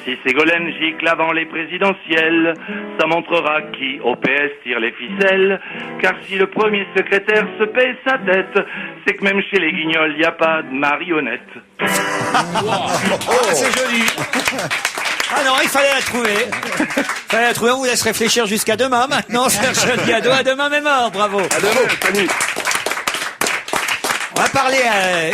Si Ségolène gicle avant les présidentielles, ça montrera qui au PS tire les ficelles. Car si le premier secrétaire se paie sa tête, c'est que même chez les Guignols, il n'y a pas de marionnette. C'est joli. Ah non, il fallait la trouver. On vous laisse réfléchir jusqu'à demain maintenant, Serge Diado. À demain même heure, bravo. À demain, salut. On a parlé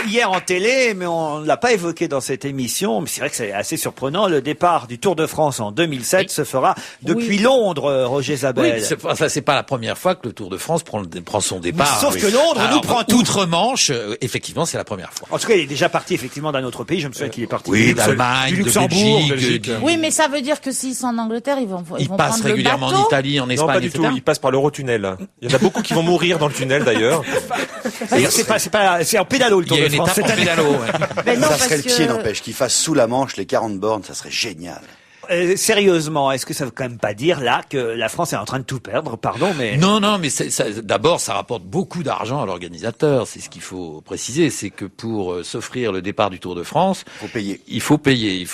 hier en télé, mais on ne l'a pas évoqué dans cette émission. Mais c'est vrai que c'est assez surprenant. Le départ du Tour de France en 2007 se fera depuis Londres, Roger Zabel. Oui, ça c'est pas la première fois que le Tour de France prend son départ. Sauf que Londres nous prend tout. Outre-Manche, effectivement, c'est la première fois. En tout cas, il est déjà parti effectivement d'un autre pays. Je me souviens qu'il est parti d'Allemagne, du Luxembourg, de Belgique. Oui, mais ça veut dire que s'ils sont en Angleterre, ils vont passent prendre régulièrement le bateau. en Italie, en Espagne, Non, pas du tout. Ils passent par l'Eurotunnel. Il y en a beaucoup qui vont mourir dans le tunnel d'ailleurs. C'est en pédalo le Tour de France. Il y a une étape en pédalo. Mais non, ça serait le parce pied, que- n'empêche, qu'il fasse sous la Manche les 40 bornes, ça serait génial. Sérieusement, est-ce que ça veut quand même pas dire là que la France est en train de tout perdre? Pardon, mais Non, mais d'abord, ça rapporte beaucoup d'argent à l'organisateur. C'est ce qu'il faut préciser. C'est que pour s'offrir le départ du Tour de France, il faut payer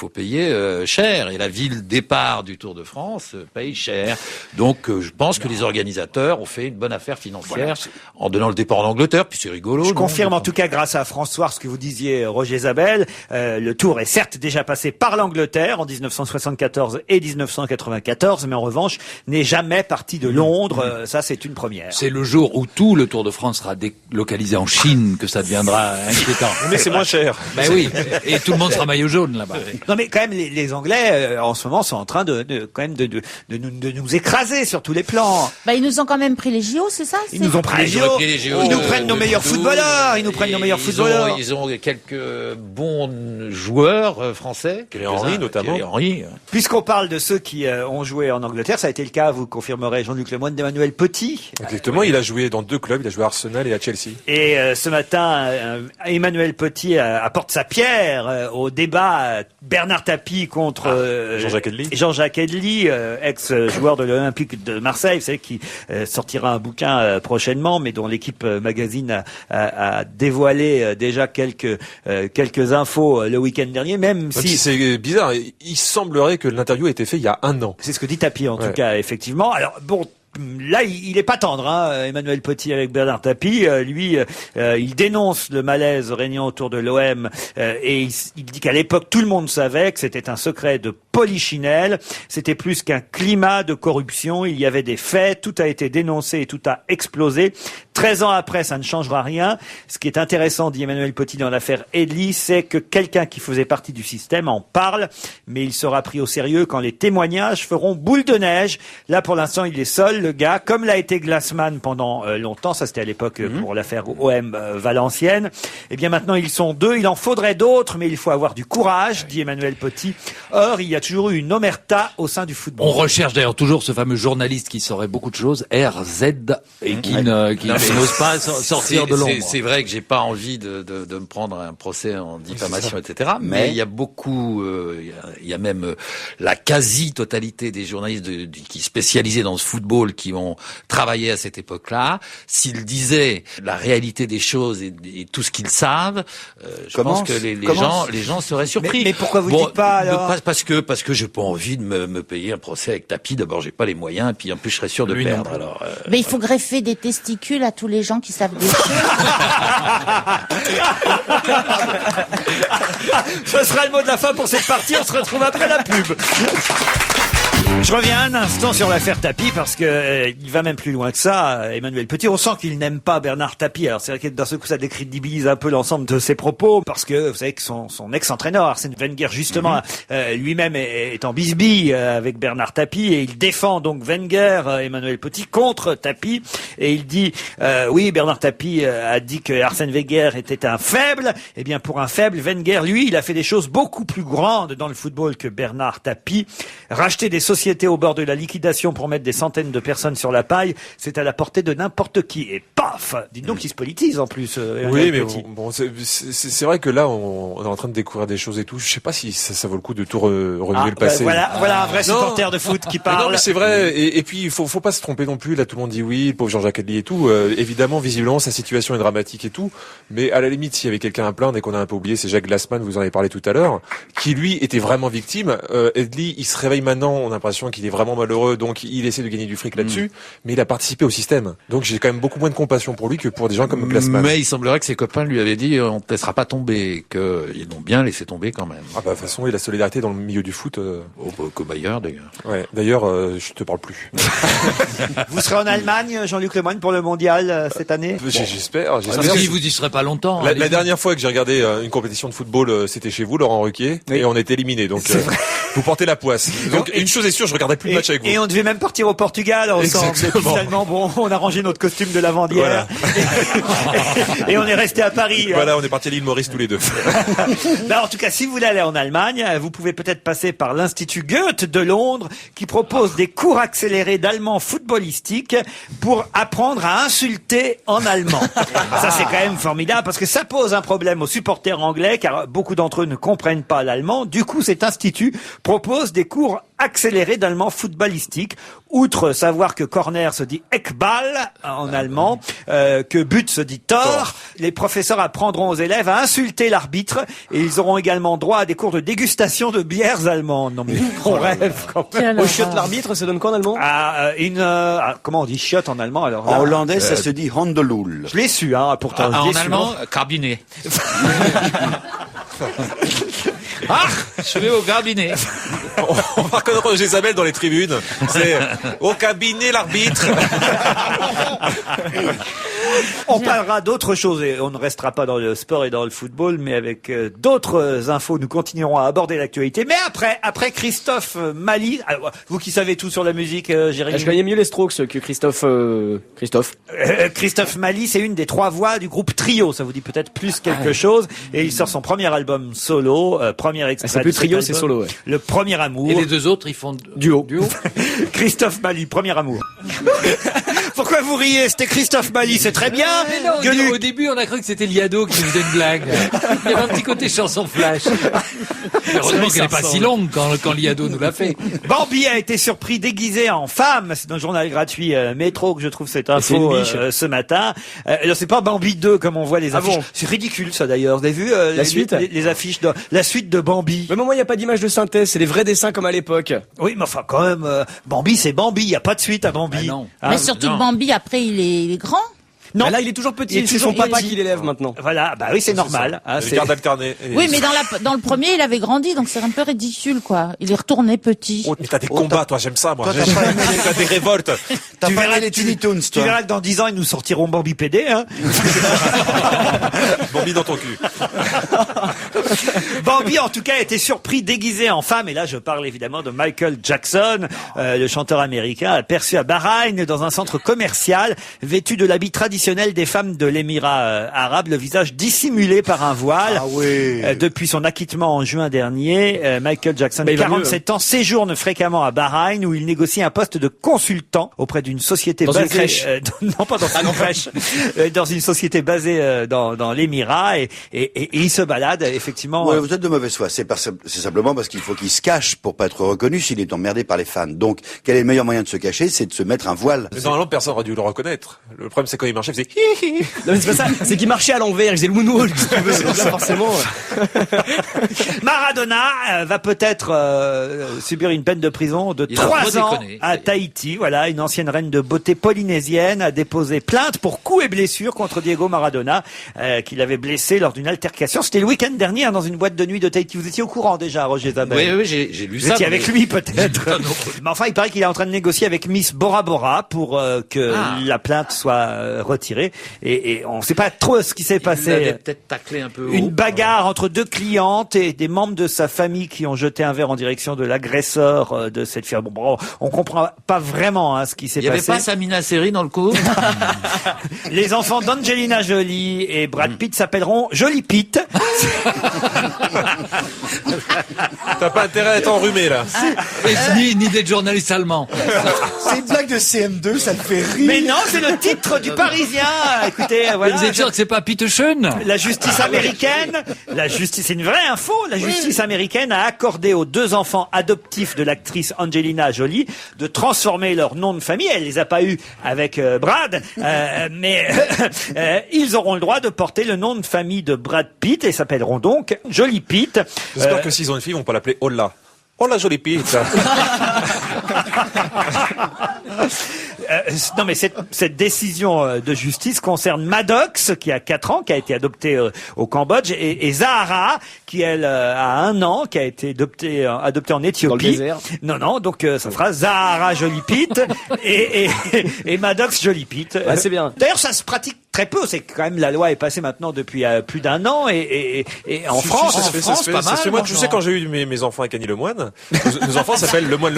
cher. Et la ville départ du Tour de France paye cher. Donc, je pense que les organisateurs ont fait une bonne affaire financière en donnant le départ en Angleterre. Puis c'est rigolo. Je confirme en tout cas grâce à François ce que vous disiez, Roger Zabel. Le Tour est certes déjà passé par l'Angleterre en 1974 et 1994, mais en revanche n'est jamais parti de Londres. Ça, c'est une première. C'est le jour où tout le Tour de France sera délocalisé en Chine que ça deviendra inquiétant. Mais c'est moins cher. Ben oui, et tout le monde sera maillot jaune là-bas. Non, mais quand même, les Anglais en ce moment sont en train de nous écraser sur tous les plans. Bah, ils nous ont quand même pris les JO, c'est ça? Ils nous ont pris les JO. Ils nous prennent nos meilleurs footballeurs. Ils nous prennent nos meilleurs footballeurs. Ils ont quelques bons joueurs français. Kelly Henry notamment. Kelly Henry. Puisqu'on parle de ceux qui ont joué en Angleterre, ça a été le cas, vous confirmerez, Jean-Luc Lemoyne, d'Emmanuel Petit. Exactement, il a joué dans 2 clubs, il a joué à Arsenal et à Chelsea. Et ce matin, Emmanuel Petit apporte sa pierre au débat Bernard Tapie contre Jean-Jacques Edli, ex-joueur de l'Olympique de Marseille, vous savez, qui sortira un bouquin prochainement, mais dont l'équipe magazine a dévoilé déjà quelques infos le week-end dernier, même si... C'est bizarre, il semblerait que l'interview a été faite il y a 1 an. C'est ce que dit Tapie en tout cas, effectivement. Alors bon, là, il est pas tendre, hein, Emmanuel Petit avec Bernard Tapie. Lui, il dénonce le malaise régnant autour de l'OM et il dit qu'à l'époque, tout le monde savait que c'était un secret de polichinelle. C'était plus qu'un climat de corruption. Il y avait des faits, tout a été dénoncé et tout a explosé. 13 ans après, ça ne changera rien. Ce qui est intéressant, dit Emmanuel Petit dans l'affaire Edli, c'est que quelqu'un qui faisait partie du système en parle, mais il sera pris au sérieux quand les témoignages feront boule de neige. Là, pour l'instant, il est seul, le gars, comme l'a été Glassman pendant longtemps. Ça, c'était à l'époque pour l'affaire OM Valenciennes. Eh bien, maintenant, ils sont deux. Il en faudrait d'autres, mais il faut avoir du courage, dit Emmanuel Petit. Or, il y a toujours eu une omerta au sein du football. On recherche d'ailleurs toujours ce fameux journaliste qui saurait beaucoup de choses, RZ, et qui n'ose pas sortir de l'ombre. C'est vrai que j'ai pas envie de me prendre un procès en diffamation, etc. Mais il y a beaucoup, il y a même la quasi-totalité des journalistes qui spécialisés dans ce football qui ont travaillé à cette époque-là. S'ils disaient la réalité des choses et tout ce qu'ils savent, je pense que les gens seraient surpris. Mais pourquoi vous dites pas alors? Parce que j'ai pas envie de me payer un procès avec Tapie. D'abord, j'ai pas les moyens, puis en plus, je serais sûr de perdre. Alors, mais il faut greffer des testicules à tous les gens qui savent des choses. Ce sera le mot de la fin pour cette partie. On se retrouve après la pub. Je reviens un instant sur l'affaire Tapie parce que il va même plus loin que ça. Emmanuel Petit, on sent qu'il n'aime pas Bernard Tapie. Alors c'est vrai que d'un seul coup ça décrédibilise un peu l'ensemble de ses propos parce que vous savez que son ex-entraîneur Arsène Wenger justement lui-même est en bisbille avec Bernard Tapie et il défend donc Wenger, Emmanuel Petit, contre Tapie et il dit oui, Bernard Tapie a dit que Arsène Wenger était un faible. Eh bien pour un faible, Wenger lui il a fait des choses beaucoup plus grandes dans le football que Bernard Tapie. Racheter des sociétés au bord de la liquidation pour mettre des centaines de personnes sur la paille, c'est à la portée de n'importe qui. Et paf, dites donc qu'il se politise en plus. Oui, mais bon, c'est vrai que là, on est en train de découvrir des choses et tout. Je sais pas si ça vaut le coup de tout remuer le passé. Voilà un vrai supporter de foot qui parle. Non, mais c'est vrai. Et puis, il faut pas se tromper non plus. Là, tout le monde dit oui, le pauvre Jean-Jacques Adli et tout. Évidemment, visiblement, sa situation est dramatique et tout. Mais à la limite, s'il y avait quelqu'un à plaindre et qu'on a un peu oublié, c'est Jacques Glassman, vous en avez parlé tout à l'heure, qui lui était vraiment victime. Adli, il se réveille maintenant, on a l'impression qu'il est vraiment malheureux, donc il essaie de gagner du fric là-dessus, mais il a participé au système. Donc j'ai quand même beaucoup moins de compassion pour lui que pour des gens comme Glassman. Mais il semblerait que ses copains lui avaient dit on te laissera pas tomber, qu'ils l'ont bien laissé tomber quand même. Ah bah de toute façon, et la solidarité dans le milieu du foot. Comme ailleurs d'ailleurs. Ouais, d'ailleurs, je te parle plus. Vous serez en Allemagne, Jean-Luc Lemoyne, pour le mondial cette année? J'espère. Parce que vous y serez pas longtemps. La dernière fois que j'ai regardé une compétition de football, c'était chez vous, Laurent Ruquier, et on était éliminé. Donc vous portez la poisse. Donc une chose est sûre, je regarderai plus de match avec vous. Et on devait même partir au Portugal ensemble. Finalement, bon, on a rangé notre costume de lavandière. Voilà. et on est resté à Paris. Voilà, on est parti à l'île Maurice tous les deux. En tout cas, si vous voulez aller en Allemagne, vous pouvez peut-être passer par l'Institut Goethe de Londres, qui propose des cours accélérés d'allemand footballistique pour apprendre à insulter en allemand. Ça, c'est quand même formidable parce que ça pose un problème aux supporters anglais, car beaucoup d'entre eux ne comprennent pas l'allemand. Du coup, cet institut propose des cours accéléré d'allemand footballistique. Outre savoir que corner se dit Eckball en allemand, que but se dit Tor, les professeurs apprendront aux élèves à insulter l'arbitre et ils auront également droit à des cours de dégustation de bières allemandes. Non mais on rêve quand même. Au chiotte l'arbitre, ça donne quoi en allemand? Comment on dit chiotte en allemand alors? En hollandais, ça se dit Handelul. Je l'ai su, pourtant. En allemand, carbinet. Je vais au cabinet. On va reconnaître Roger Isabelle dans les tribunes. C'est au cabinet l'arbitre. On parlera d'autres choses et on ne restera pas dans le sport et dans le football, mais avec d'autres infos, nous continuerons à aborder l'actualité. Mais après Christophe Mali, alors, vous qui savez tout sur la musique, Jérémy. Je connais mieux les Strokes que Christophe. Christophe Mali, c'est une des trois voix du groupe Trio. Ça vous dit peut-être plus quelque chose. Et il sort son premier album solo, premier extrait. C'est plus Trio, c'est solo. Ouais. Le Premier Amour. Et les deux autres, ils font duo. Christophe Mali, Premier Amour. Pourquoi vous riez? C'était Christophe Mali, c'est très bien. Mais non, au début, on a cru que c'était Liado qui faisait une blague. Il y avait un petit côté chanson flash. Heureusement qu'elle n'est pas si longue quand Liado nous l'a fait. Bambi a été surpris déguisé en femme. C'est dans le journal gratuit Métro que je trouve cette info ce matin. Alors c'est pas Bambi 2 comme on voit les affiches. Bon. C'est ridicule ça d'ailleurs. Vous avez vu la suite les affiches de la suite de Bambi? Mais moi il n'y a pas d'image de synthèse, c'est les vrais dessins comme à l'époque. Hulk. Oui, mais enfin, quand même, Bambi, c'est Bambi. Il n'y a pas de suite à Bambi. non. Mais surtout que Bambi, après, il est grand. Non. Là, il est toujours petit. C'est son papa qui l'élève maintenant. Voilà, bah oui, c'est normal. Hein, c'est garde alternée. Oui, mais dans le premier, il avait grandi, donc c'est un peu ridicule, quoi. Il est retourné petit. Oh, mais t'as des combats, toi, j'aime ça, moi. T'as des révoltes. T'as pas les Tiny Toons, Tu verras que dans 10 ans, ils nous sortiront Bambi PD, hein. Bambi dans ton cul. Bambi, en tout cas, était surpris déguisé en femme. Et là, je parle évidemment de Michael Jackson, le chanteur américain, aperçu à Bahreïn dans un centre commercial, vêtu de l'habit traditionnel des femmes de l'émirat arabe, le visage dissimulé par un voile. Ah oui. Depuis son acquittement en juin dernier, Michael Jackson, 47 ans, séjourne fréquemment à Bahreïn où il négocie un poste de consultant auprès d'une société dans basée... une crèche. Non, pas dans une crèche. Dans une société basée dans l'émirat et il se balade effectivement... Ouais, vous êtes de mauvaise foi. C'est simplement parce qu'il faut qu'il se cache pour pas être reconnu s'il est emmerdé par les fans. Donc, quel est le meilleur moyen de se cacher? C'est de se mettre un voile. Mais normalement, personne aurait dû le reconnaître. Le problème, c'est quand il marchait, il faisait hi. Non, mais c'est pas ça. C'est qu'il marchait à l'envers. Il faisait le moonwalk, si tu veux. Donc là, forcément. Maradona va peut-être subir une peine de prison de 3 ans à Tahiti. Voilà, une ancienne reine de beauté polynésienne a déposé plainte pour coups et blessures contre Diego Maradona, qu'il avait blessé lors d'une altercation. C'était le week-end dernier dans une boîte de nuit de Tahiti. Vous étiez au courant déjà, Roger Zabel? Oui, j'ai lu ça. Vous étiez avec lui peut-être. Mais enfin, il paraît qu'il est en train de négocier avec Miss Bora Bora pour que la plainte soit retirée. Et on ne sait pas trop ce qui s'est passé. Il avait peut-être taclé un peu haut. Une bagarre entre 2 clientes et des membres de sa famille qui ont jeté un verre en direction de l'agresseur de cette fille. Bon, on comprend pas vraiment ce qui s'est passé. Il n'y avait pas Samina Seri dans le coup. Les enfants d'Angelina Jolie et Brad Pitt s'appelleront Jolie Pitt. T'as pas intérêt à être enrhumé, là. Ni des journalistes allemands. C'est une blague de CM2, ça le fait rire. Mais non, c'est le titre du Parisien. Écoutez, voilà. Vous êtes sûr que c'est pas Peter Schön? La justice américaine, c'est une vraie info. La justice américaine a accordé aux 2 enfants adoptifs de l'actrice Angelina Jolie de transformer leur nom de famille. Elle les a pas eus avec Brad, mais ils auront le droit de porter le nom de famille de Brad Pitt et s'appelleront donc Jolie Pitt. J'espère que s'ils ont une fille, ils vont pas l'appeler Ola. Hola Jolie Pitt. Non, mais cette décision de justice concerne Maddox, qui a 4 ans, qui a été adopté au Cambodge, et Zahara, qui elle a 1 an, qui a été adoptée en Éthiopie. Dans le désert. Non, donc ça fera Zahara Jolie Pitt et Maddox Jolie Pitt. Ouais, c'est bien. D'ailleurs, ça se pratique très peu. C'est quand même la loi est passée maintenant depuis plus d'1 an et en France, ça se fait pas mal. Moi, tu sais, quand j'ai eu mes enfants avec Annie Lemoine, nos enfants s'appellent Lemoine.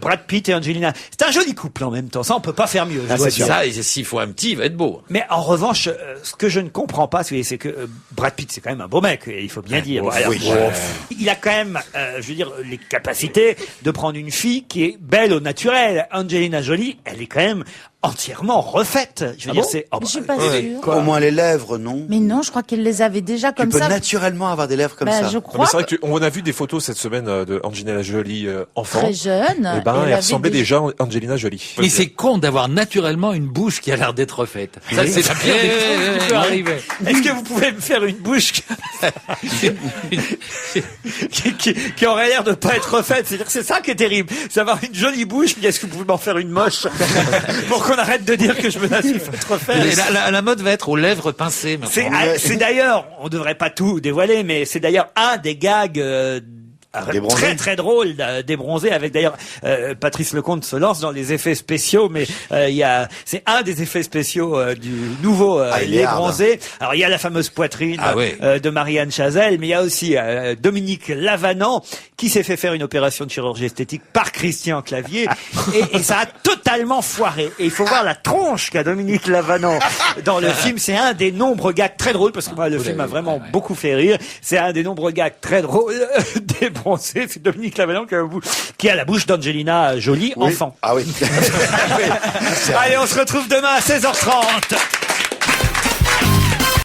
Brad Pitt et Angelina, c'est un joli couple en même temps. Ça, on peut pas faire mieux. C'est ça. Et s'il faut un petit, il va être beau. Mais en revanche, ce que je ne comprends pas, c'est que Brad Pitt, c'est quand même un beau mec. Il faut bien dire. Il a quand même, je veux dire, les capacités de prendre une fille qui est belle au naturel. Angelina Jolie, elle est quand même entièrement refaite. Je veux dire, c'est. Je suis pas sûre. Au moins les lèvres, non? Mais non, je crois qu'elle les avait déjà comme ça. Tu peux naturellement avoir des lèvres comme ça. Je Non, crois. mais c'est vrai qu'on a vu des photos cette semaine de Angelina Jolie enfant. Très jeune. Et elle ressemblait déjà à Angelina Jolie. Mais c'est con d'avoir naturellement une bouche qui a l'air d'être refaite. Ça, c'est la pire des choses qui peut arriver. Est-ce que vous pouvez me faire une bouche qui aurait l'air de pas être refaite? C'est-à-dire que c'est ça qui est terrible. C'est avoir une jolie bouche, puis est-ce que vous pouvez m'en faire une moche? Pour qu'on arrête de dire que je me la suis fait refaire. La mode va être aux lèvres pincées maintenant. C'est d'ailleurs, on devrait pas tout dévoiler, mais c'est d'ailleurs un des gags très très drôle des bronzés, avec d'ailleurs Patrice Lecomte se lance dans les effets spéciaux, mais c'est un des effets spéciaux du nouveau Les Bronzés. Alors il y a la fameuse poitrine de Marianne Chazelle, mais il y a aussi Dominique Lavanant qui s'est fait faire une opération de chirurgie esthétique par Christian Clavier et ça a totalement foiré. Et il faut voir la tronche qu'a Dominique Lavanant dans le film. C'est un des nombreux gags très drôles, parce que moi le film m'a vraiment beaucoup fait rire. C'est un des nombreux gags très drôles des Bronzés. C'est Dominique Lavanant qui a la bouche d'Angelina Jolie enfant. Ah oui. Allez, on se retrouve demain à 16h30.